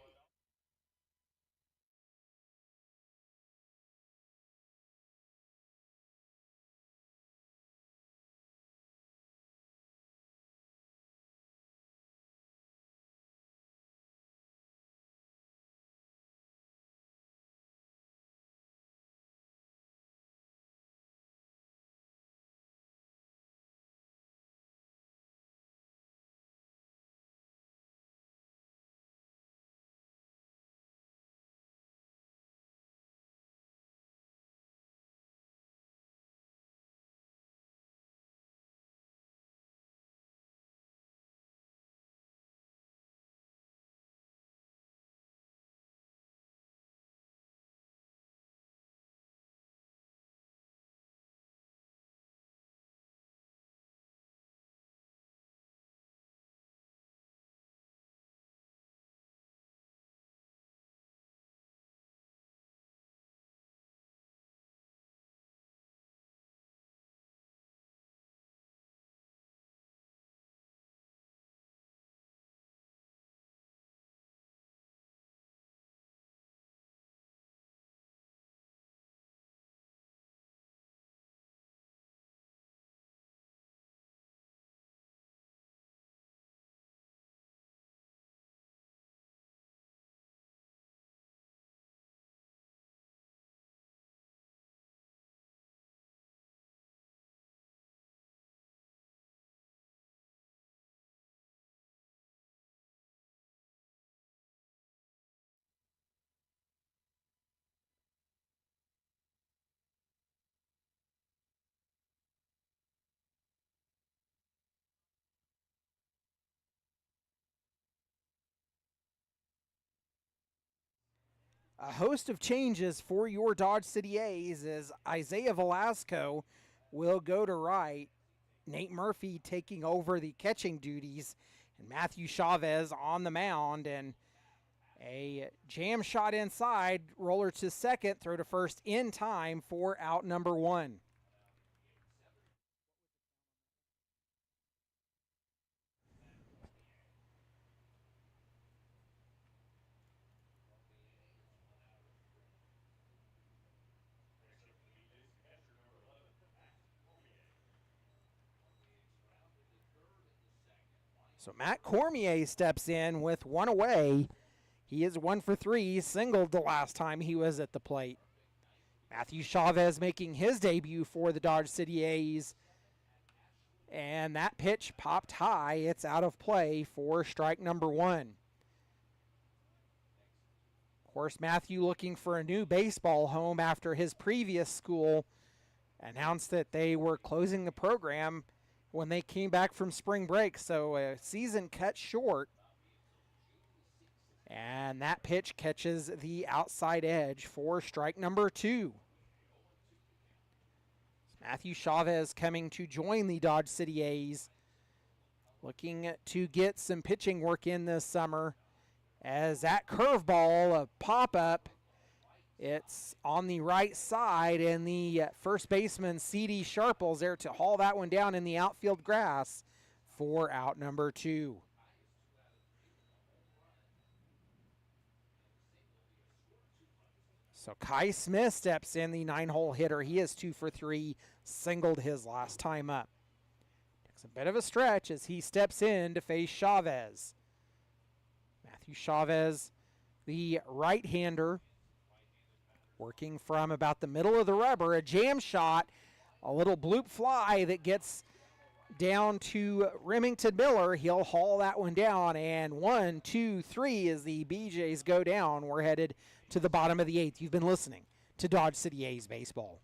A host of changes for your Dodge City A's as Isaiah Velasco will go to right. Nate Murphy taking over the catching duties, and Matthew Chavez on the mound, and a jam shot inside, roller to second, throw to first in time for out number 1. So Matt Cormier steps in with 1 away. He is 1 for 3, singled the last time he was at the plate. Matthew Chavez making his debut for the Dodge City A's. And that pitch popped high. It's out of play for strike number 1. Of course, Matthew looking for a new baseball home after his previous school announced that they were closing the program when they came back from spring break. So a season cut short. And that pitch catches the outside edge for strike number 2. Matthew Chavez coming to join the Dodge City A's, looking to get some pitching work in this summer. As that curveball, a pop-up, it's on the right side, and the first baseman, C.D. Sharples, there to haul that one down in the outfield grass for out number 2. So Kai Smith steps in, the 9-hole hitter. He is 2 for 3, singled his last time up. Takes a bit of a stretch as he steps in to face Chavez. Matthew Chavez, the right-hander, working from about the middle of the rubber. A jam shot, a little bloop fly that gets down to Remington Miller. He'll haul that one down, and 1, 2, 3 as the BeeJays go down. We're headed to the bottom of the 8th. You've been listening to Dodge City A's Baseball.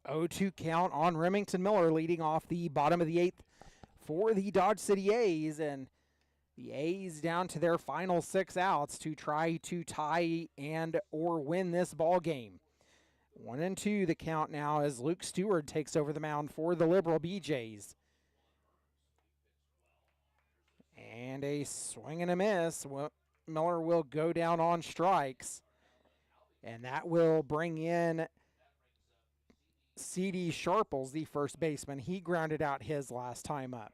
Oh, 2 count on Remington Miller, leading off the bottom of the 8th for the Dodge City A's, and the A's down to their final 6 outs to try to tie and or win this ball game. 1-2 the count now as Luke Stewart takes over the mound for the Liberal BeeJays. And a swing and a miss. Miller will go down on strikes, and that will bring in C.D. Sharples, the first baseman. He grounded out his last time up.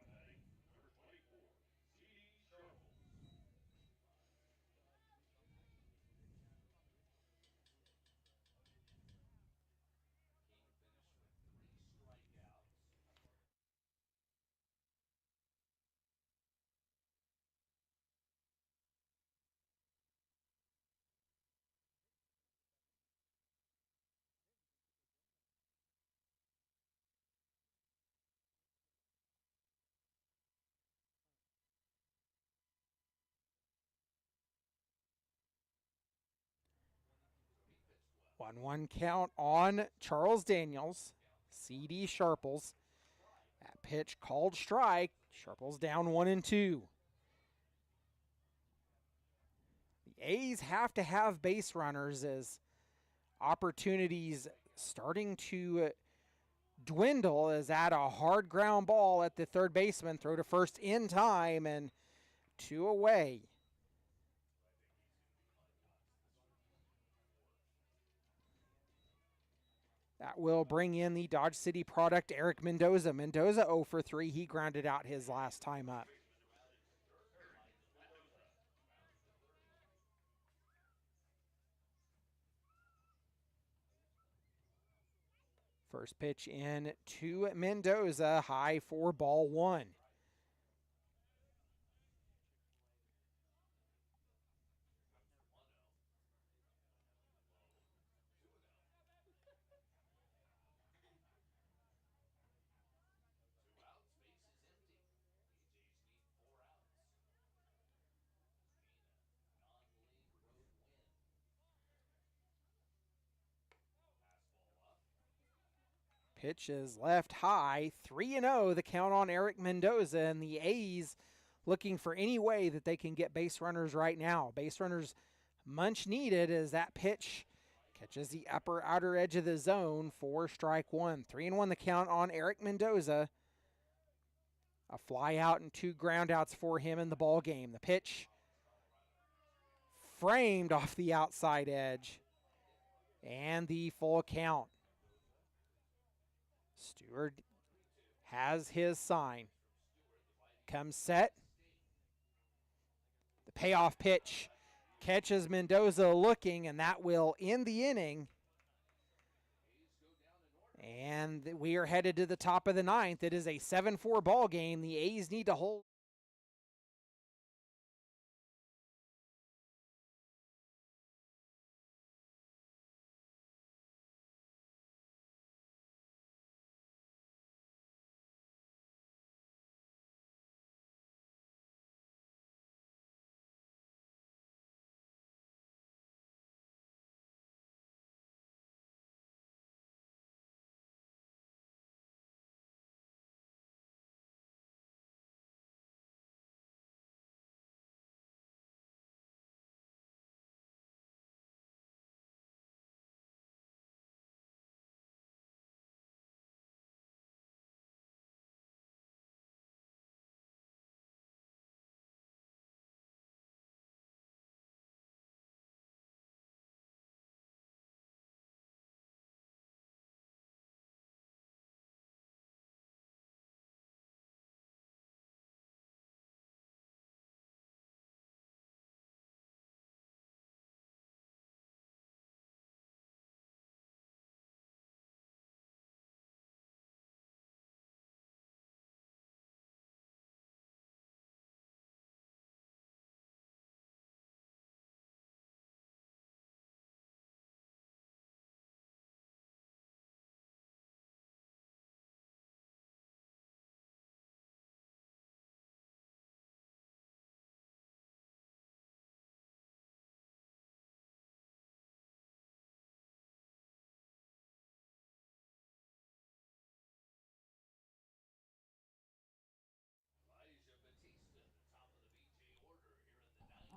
1-1 count on Charles Daniels. C.D. Sharples. That pitch called strike. Sharples down 1-2. The A's have to have base runners as opportunities starting to dwindle as that a hard ground ball at the third baseman. Throw to first in time and 2 away. That will bring in the Dodge City product, Eric Mendoza. Mendoza 0 for 3. He grounded out his last time up. First pitch in to Mendoza, high for ball 1. Pitch is left high, 3-0 the count on Eric Mendoza, and the A's looking for any way that they can get base runners right now. Base runners much needed as that pitch catches the upper outer edge of the zone for strike 1. 3-1 the count on Eric Mendoza. A fly out and 2 groundouts for him in the ball game. The pitch framed off the outside edge and the full count. Stewart has his sign. Comes set. The payoff pitch catches Mendoza looking, and that will end the inning. And we are headed to the top of the 9th. It is a 7-4 ball game. The A's need to hold.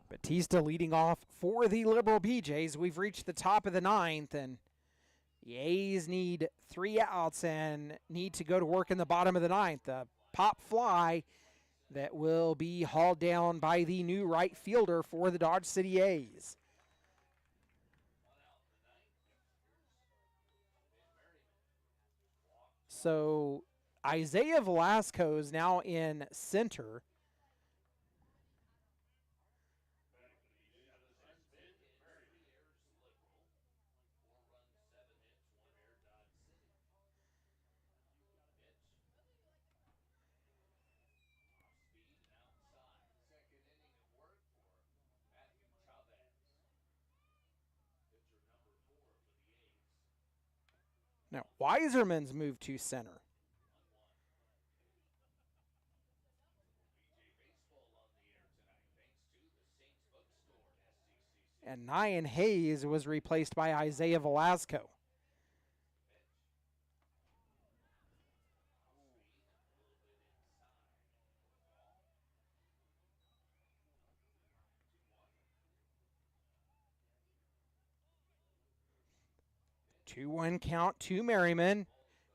Batista leading off for the Liberal BeeJays. We've reached the top of the 9th, and the A's need 3 outs and need to go to work in the bottom of the 9th. A pop fly that will be hauled down by the new right fielder for the Dodge City A's. So Isaiah Velasco is now in center. Now, Weiserman's moved to center. And Nyan Hayes was replaced by Isaiah Velasco. Two-one count to Merriman.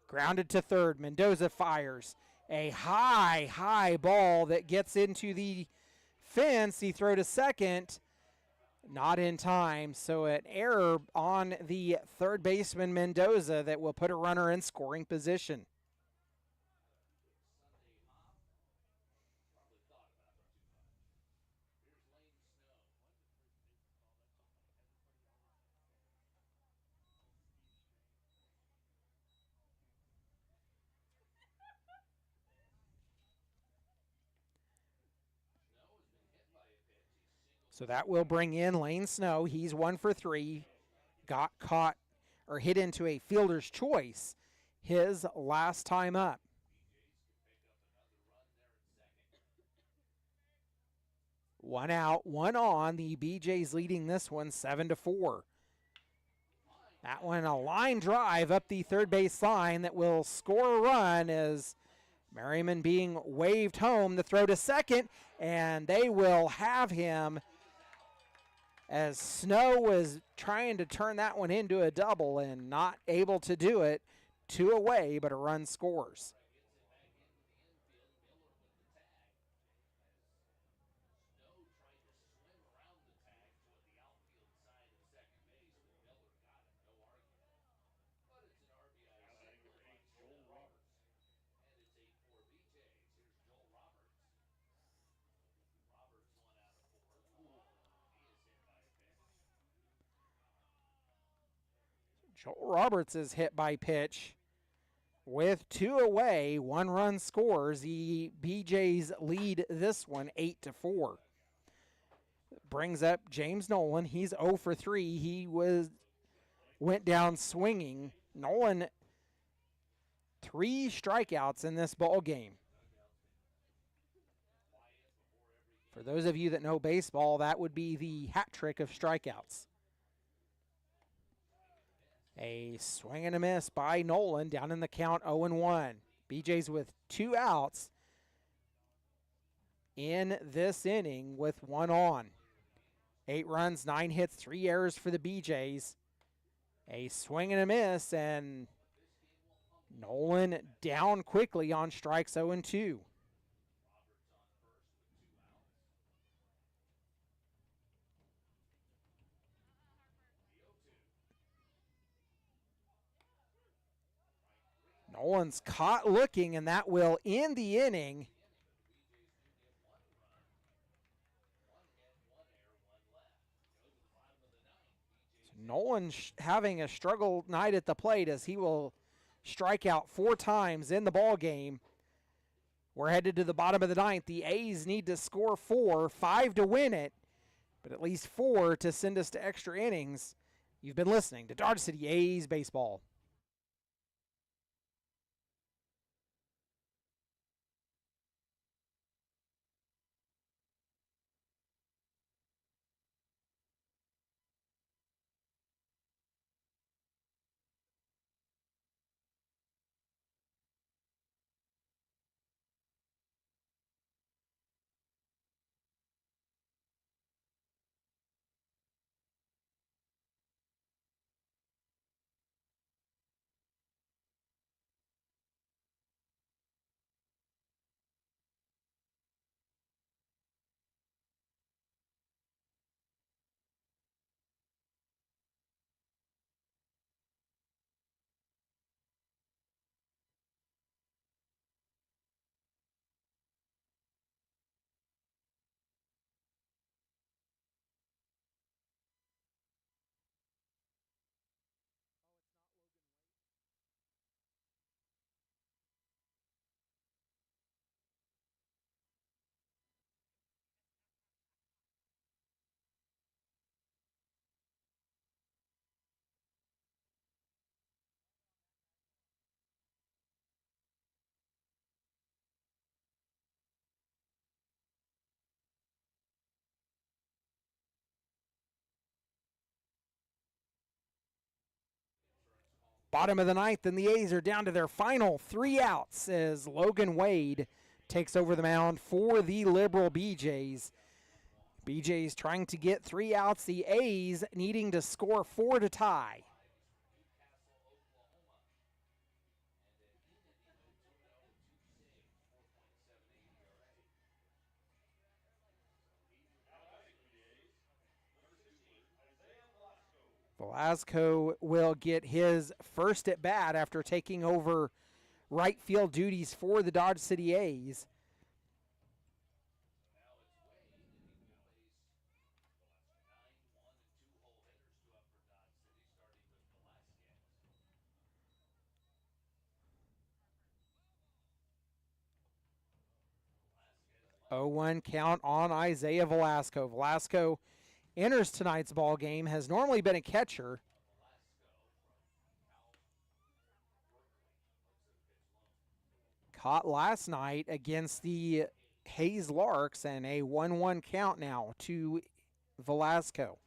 Grounded to third. Mendoza fires a high ball that gets into the fence. He throw to second. Not in time, so an error on the third baseman Mendoza that will put a runner in scoring position. So that will bring in Lane Snow. He's 1 for 3. Got caught or hit into a fielder's choice his last time up. One out, one on. The BeeJays leading this one 7-4. That one a line drive up the third base line that will score a run as Merriman being waved home. The throw to second, and they will have him as Snow was trying to turn that one into a double and not able to do it. 2 away, but a run scores. Joel Roberts is hit by pitch. With 2 away, 1 run scores. The BeeJays lead this one 8-4. Brings up James Nolan. He's 0 for 3. He went down swinging. Nolan 3 strikeouts in this ball game. For those of you that know baseball, that would be the hat trick of strikeouts. A swing and a miss by Nolan, down in the count 0-1. BeeJays with 2 outs in this inning with 1 on. 8 runs, 9 hits, 3 errors for the BeeJays. A swing and a miss, and Nolan down quickly on strikes 0-2. Nolan's caught looking, and that will end the inning. So Nolan having a struggle night at the plate as he will strike out 4 times in the ball game. We're headed to the bottom of the 9th. The A's need to score 4, 5 to win it, but at least 4 to send us to extra innings. You've been listening to Dodge City A's Baseball. Bottom of the 9th, and the A's are down to their final 3 outs as Logan Wade takes over the mound for the Liberal BeeJays. BeeJays trying to get 3 outs. The A's needing to score 4 to tie. Velasco will get his first at bat after taking over right field duties for the Dodge City A's. Oh, 1 count on Isaiah Velasco. Velasco enters tonight's ball game, has normally been a catcher. Caught last night against the Hayes Larks, and a 1-1 count now to Velasco.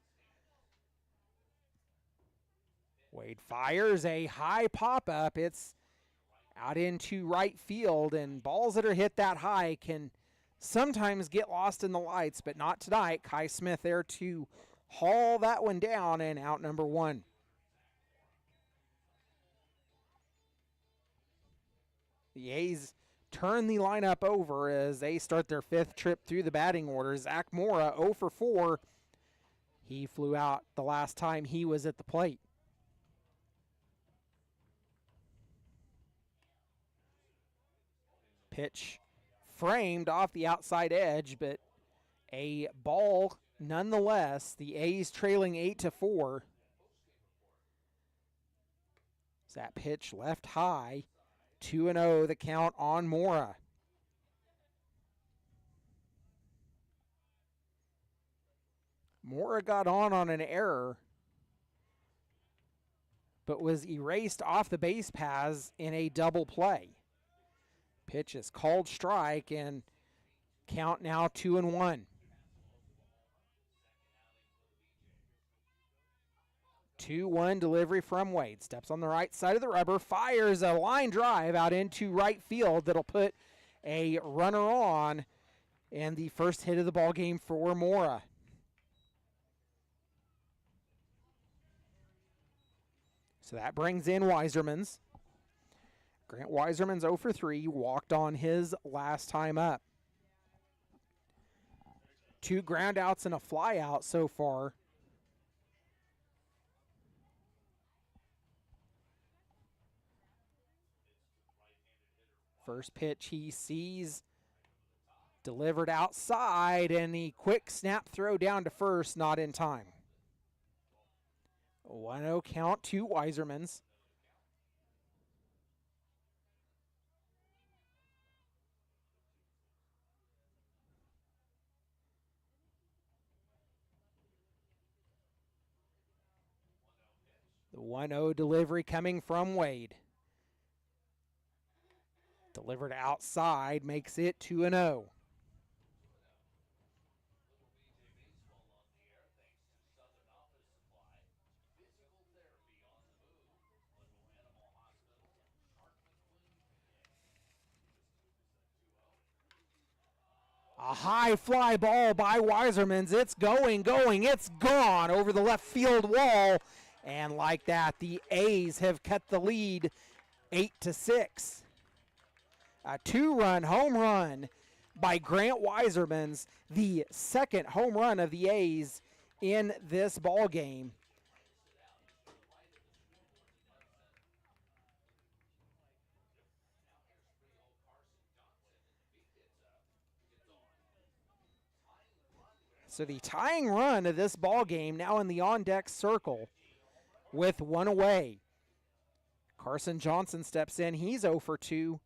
Wade fires a high pop-up. It's out into right field, and balls that are hit that high can sometimes get lost in the lights, but not tonight. Kai Smith there to haul that one down, and out number 1. The A's turn the lineup over as they start their 5th trip through the batting order. Zach Mora 0 for 4. He flew out the last time he was at the plate. Pitch framed off the outside edge, but a ball nonetheless. The A's trailing 8-4. That pitch left high. 2-0 the count on Mora. Mora got on an error, but was erased off the base paths in a double play. Pitch is called strike, and count now 2-1. 2-1 delivery from Wade. Steps on the right side of the rubber, fires a line drive out into right field that'll put a runner on, and the first hit of the ball game for Mora. So that brings in Weiserman's. Grant Weiserman's 0 for 3, walked on his last time up. 2 ground outs and a fly out so far. First pitch he sees delivered outside, and the quick snap throw down to first, not in time. 1-0 count to Weiserman's. The 1-0 delivery coming from Wade. Delivered outside, makes it 2-0. A high fly ball by Weiserman's. It's going. It's gone over the left field wall. And like that, the A's have cut the lead 8-6. A 2-run home run by Grant Weiserman's, the second home run of the A's in this ball game. So the tying run of this ball game now in the on-deck circle with 1 away. Carson Johnson steps in. He's 0 for 2.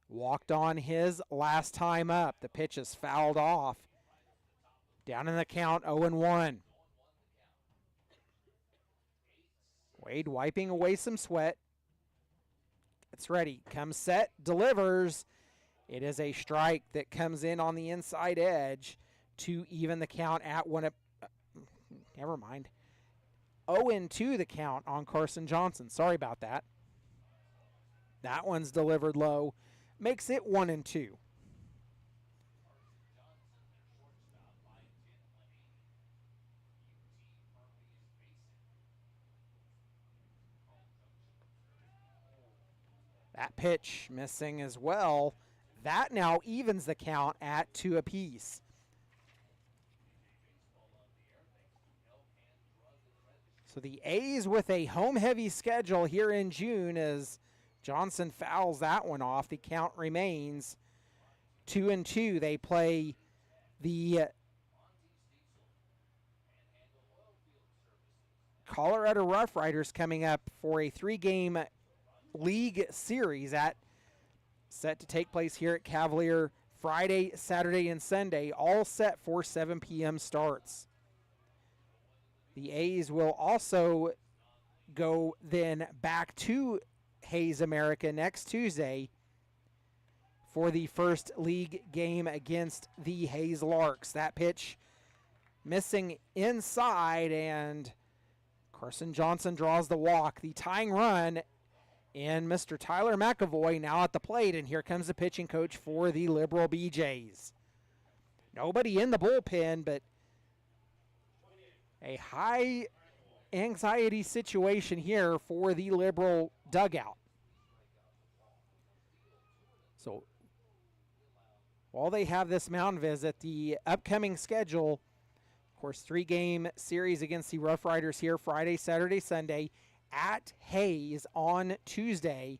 Walked on his last time up. The pitch is fouled off. Down in the count, 0-1. Wade wiping away some sweat. Gets ready. Comes set. Delivers. It is a strike that comes in on the inside edge to even the count at 1. Never mind. 0-2 the count on Carson Johnson. Sorry about that. That one's delivered low. Makes it 1-2. That pitch missing as well. That now evens the count at 2 apiece. So the A's with a home-heavy schedule here in June as Johnson fouls that one off. The count remains 2-2. They play the Colorado Rough Riders coming up for a 3-game league series set to take place here at Cavalier Friday, Saturday, and Sunday, all set for 7 p.m. starts. The A's will also go then back to Hayes America next Tuesday for the first league game against the Hayes Larks. That pitch missing inside, and Carson Johnson draws the walk. The tying run, and Mr. Tyler McAvoy now at the plate, and here comes the pitching coach for the Liberal BeeJays. Nobody in the bullpen, but a high anxiety situation here for the Liberal dugout. So while they have this mound visit, the upcoming schedule, of course, 3-game series against the Rough Riders here Friday, Saturday, Sunday at Hayes on Tuesday,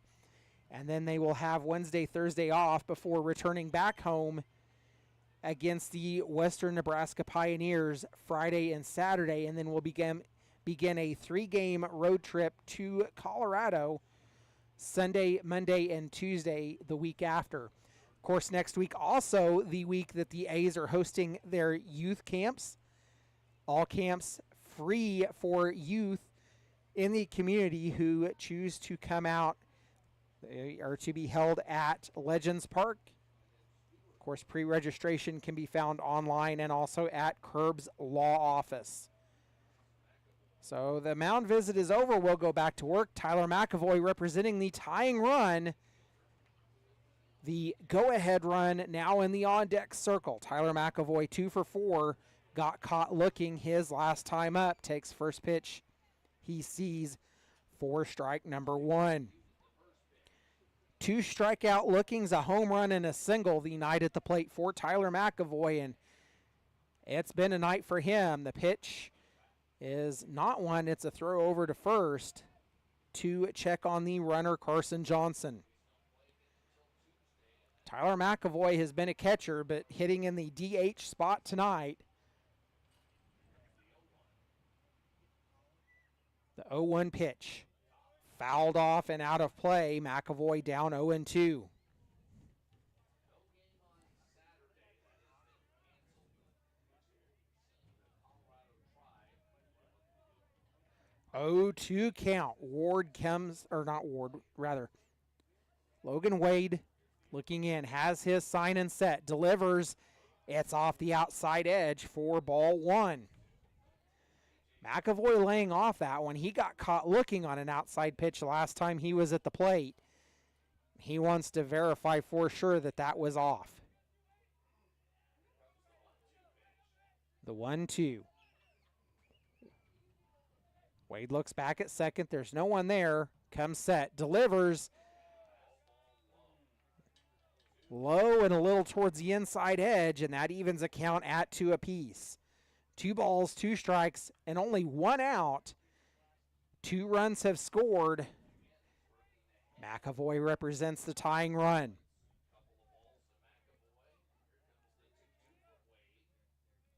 and then they will have Wednesday, Thursday off before returning back home against the Western Nebraska Pioneers Friday and Saturday, and then we'll begin a 3-game road trip to Colorado Sunday, Monday, and Tuesday the week after. Of course, next week also the week that the A's are hosting their youth camps. All camps free for youth in the community who choose to come out. They are to be held at Legends Park. Of course, pre-registration can be found online and also at Curb's Law Office. So the mound visit is over. We'll go back to work. Tyler McAvoy representing the tying run. The go-ahead run now in the on-deck circle. Tyler McAvoy 2 for 4. Got caught looking his last time up. Takes first pitch. He sees for strike number 1. 2 strikeout lookings, a home run, and a single the night at the plate for Tyler McAvoy, and it's been a night for him. The pitch is not one, it's a throw over to first to check on the runner, Carson Johnson. Tyler McAvoy has been a catcher, but hitting in the DH spot tonight. The 0-1 pitch. Fouled off and out of play. McAvoy down 0-2. Oh, 2 count. Logan Wade looking in, has his sign and set, delivers. It's off the outside edge for ball 1. McAvoy laying off that one. He got caught looking on an outside pitch last time he was at the plate. He wants to verify for sure that that was off. The 1-2. Wade looks back at second. There's no one there. Comes set. Delivers. Low and a little towards the inside edge, and that evens a count at 2 apiece. 2 balls, 2 strikes, and only 1 out. 2 runs have scored. McAvoy represents the tying run.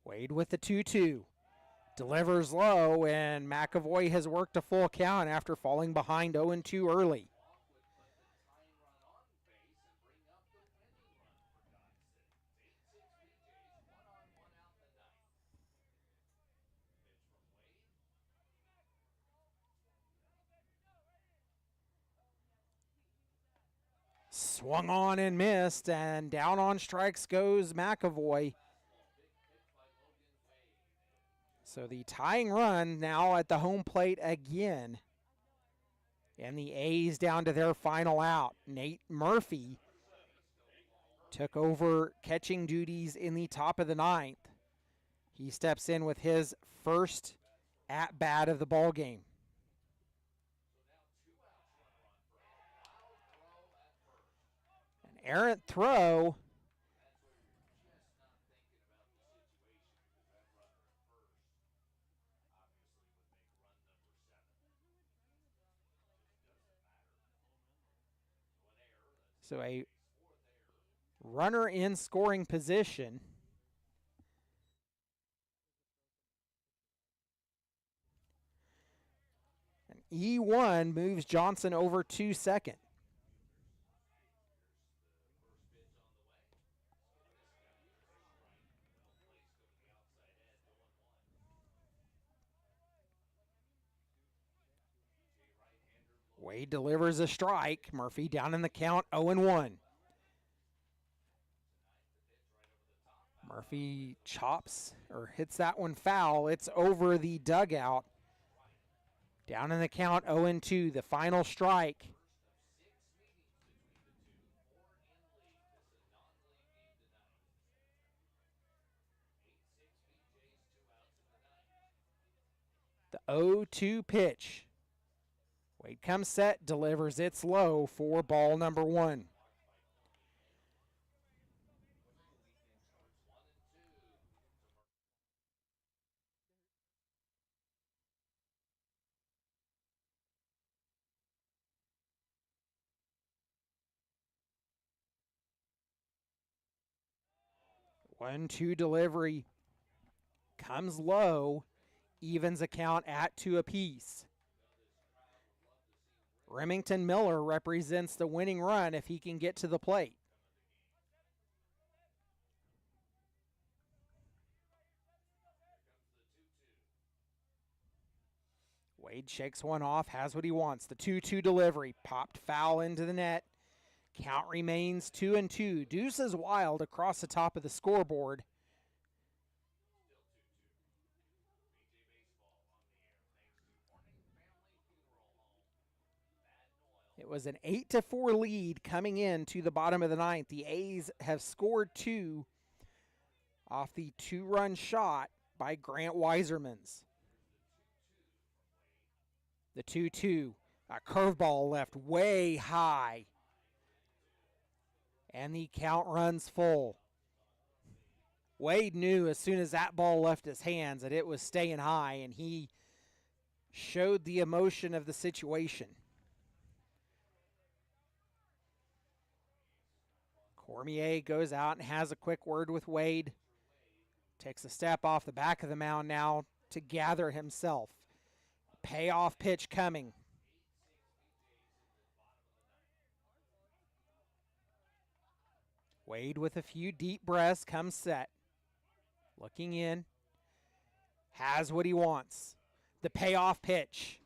Wade with the 2-2. Delivers low, and McAvoy has worked a full count after falling behind 0-2 early. Swung on and missed, and down on strikes goes McAvoy. So the tying run now at the home plate again. And the A's down to their final out. Nate Murphy took over catching duties in the top of the 9th. He steps in with his first at-bat of the ball game. Errant throw. So a runner in scoring position. And E1 moves Johnson over to second. Wade delivers a strike. Murphy down in the count, 0-1. Murphy chops or hits that one foul. It's over the dugout. Down in the count, 0-2. The final strike. The 0-2 pitch. Wade comes set, delivers its low for ball number 1. One, two delivery comes low, evens a count at 2 apiece. Remington Miller represents the winning run if he can get to the plate. Wade shakes one off, has what he wants. The 2-2 delivery, popped foul into the net. Count remains 2-2. Deuces wild across the top of the scoreboard. It was an 8-4 lead coming into the bottom of the ninth. The A's have scored 2 off the 2-run shot by Grant Weisermans. The 2-2, a curveball left way high. And the count runs full. Wade knew as soon as that ball left his hands that it was staying high, and he showed the emotion of the situation. Cormier goes out and has a quick word with Wade. Takes a step off the back of the mound now to gather himself. Payoff pitch coming. Wade with a few deep breaths comes set. Looking in. Has what he wants. The payoff pitch.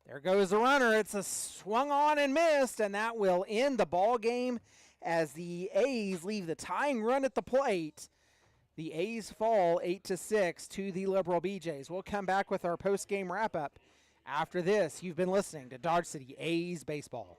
There goes the runner. It's a swung on and missed, and that will end the ball game as the A's leave the tying run at the plate. The A's fall 8-6 to the Liberal BeeJays. We'll come back with our post-game wrap-up. After this, you've been listening to Dodge City A's Baseball.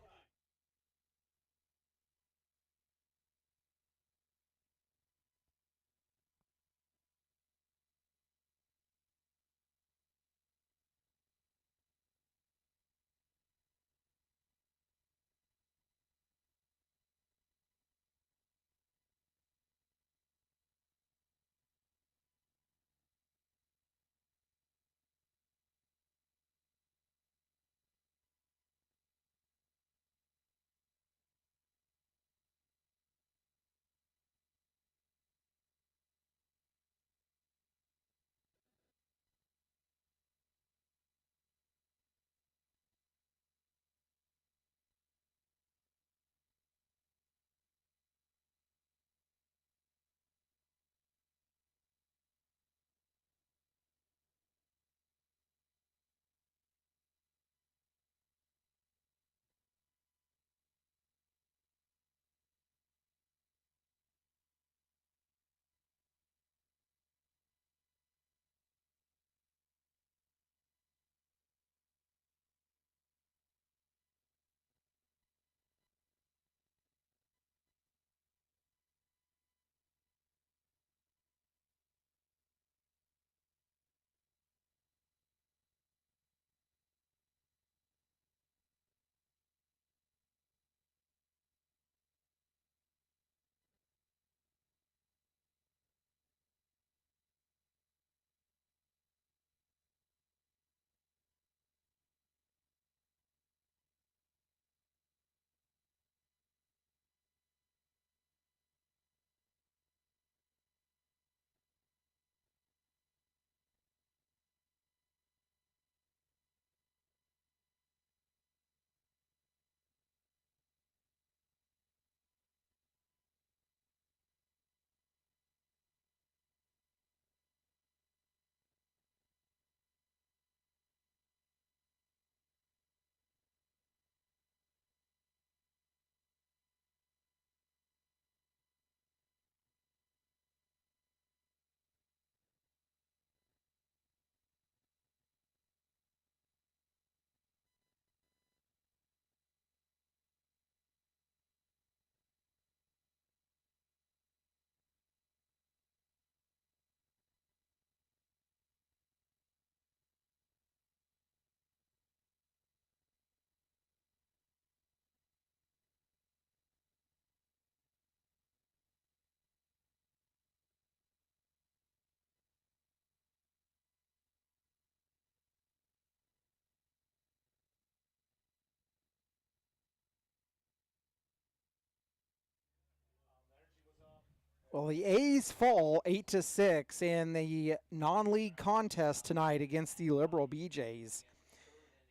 Well, the A's fall 8-6 in the non-league contest tonight against the Liberal BeeJays.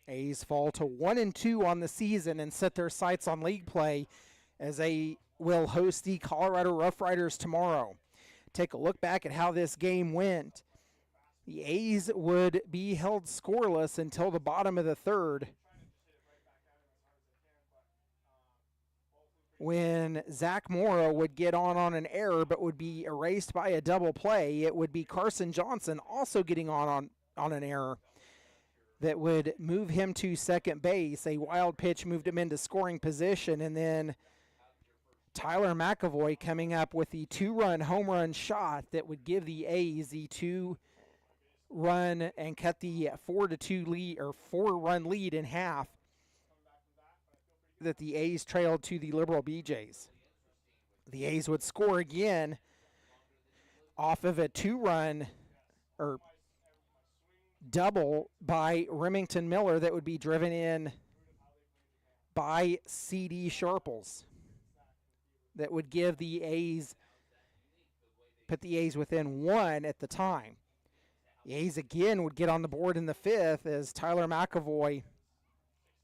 A's fall to 1-2 on the season and set their sights on league play as they will host the Colorado Rough Riders tomorrow. Take a look back at how this game went. The A's would be held scoreless until the bottom of the third, when Zach Morrow would get on an error but would be erased by a double play. It would be Carson Johnson also getting on an error that would move him to second base. A wild pitch moved him into scoring position, and then Tyler McAvoy coming up with the 2-run home run shot that would give the A's the 2-run and cut the 4-2 lead, or 4-run lead in half that the A's trailed to the Liberal BeeJays. The A's would score again off of a 2-run or double by Remington Miller that would be driven in by C.D. Sharples. That would give the A's, put the A's within 1 at the time. The A's again would get on the board in the 5th as Tyler McAvoy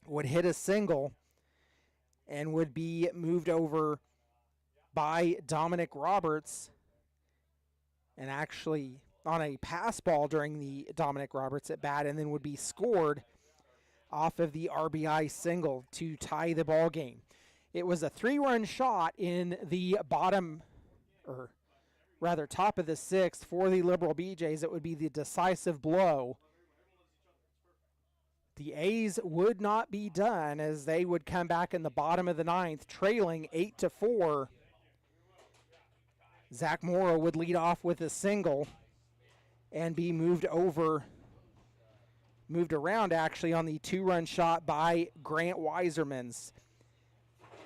would hit a single and would be moved over by Dominic Roberts, and actually on a pass ball during the Dominic Roberts at bat, and then would be scored off of the RBI single to tie the ball game. It was a 3-run shot in the bottom, or rather top of the 6th for the Liberal BeeJays. It would be the decisive blow. The A's would not be done as they would come back in the bottom of the 9th, trailing 8-4. Zach Morrow would lead off with a single and be moved around actually on the 2-run shot by Grant Weisermans.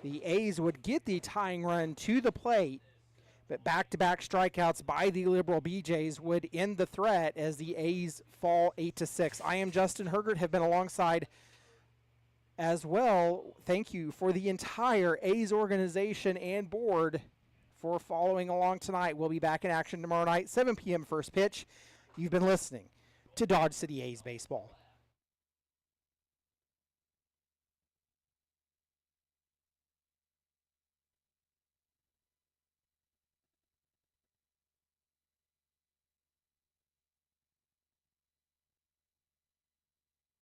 The A's would get the tying run to the plate, but back-to-back strikeouts by the Liberal BeeJays would end the threat as the A's fall 8-6. I am Justin Hergert, have been alongside as well. Thank you for the entire A's organization and board for following along tonight. We'll be back in action tomorrow night, 7 p.m. first pitch. You've been listening to Dodge City A's Baseball.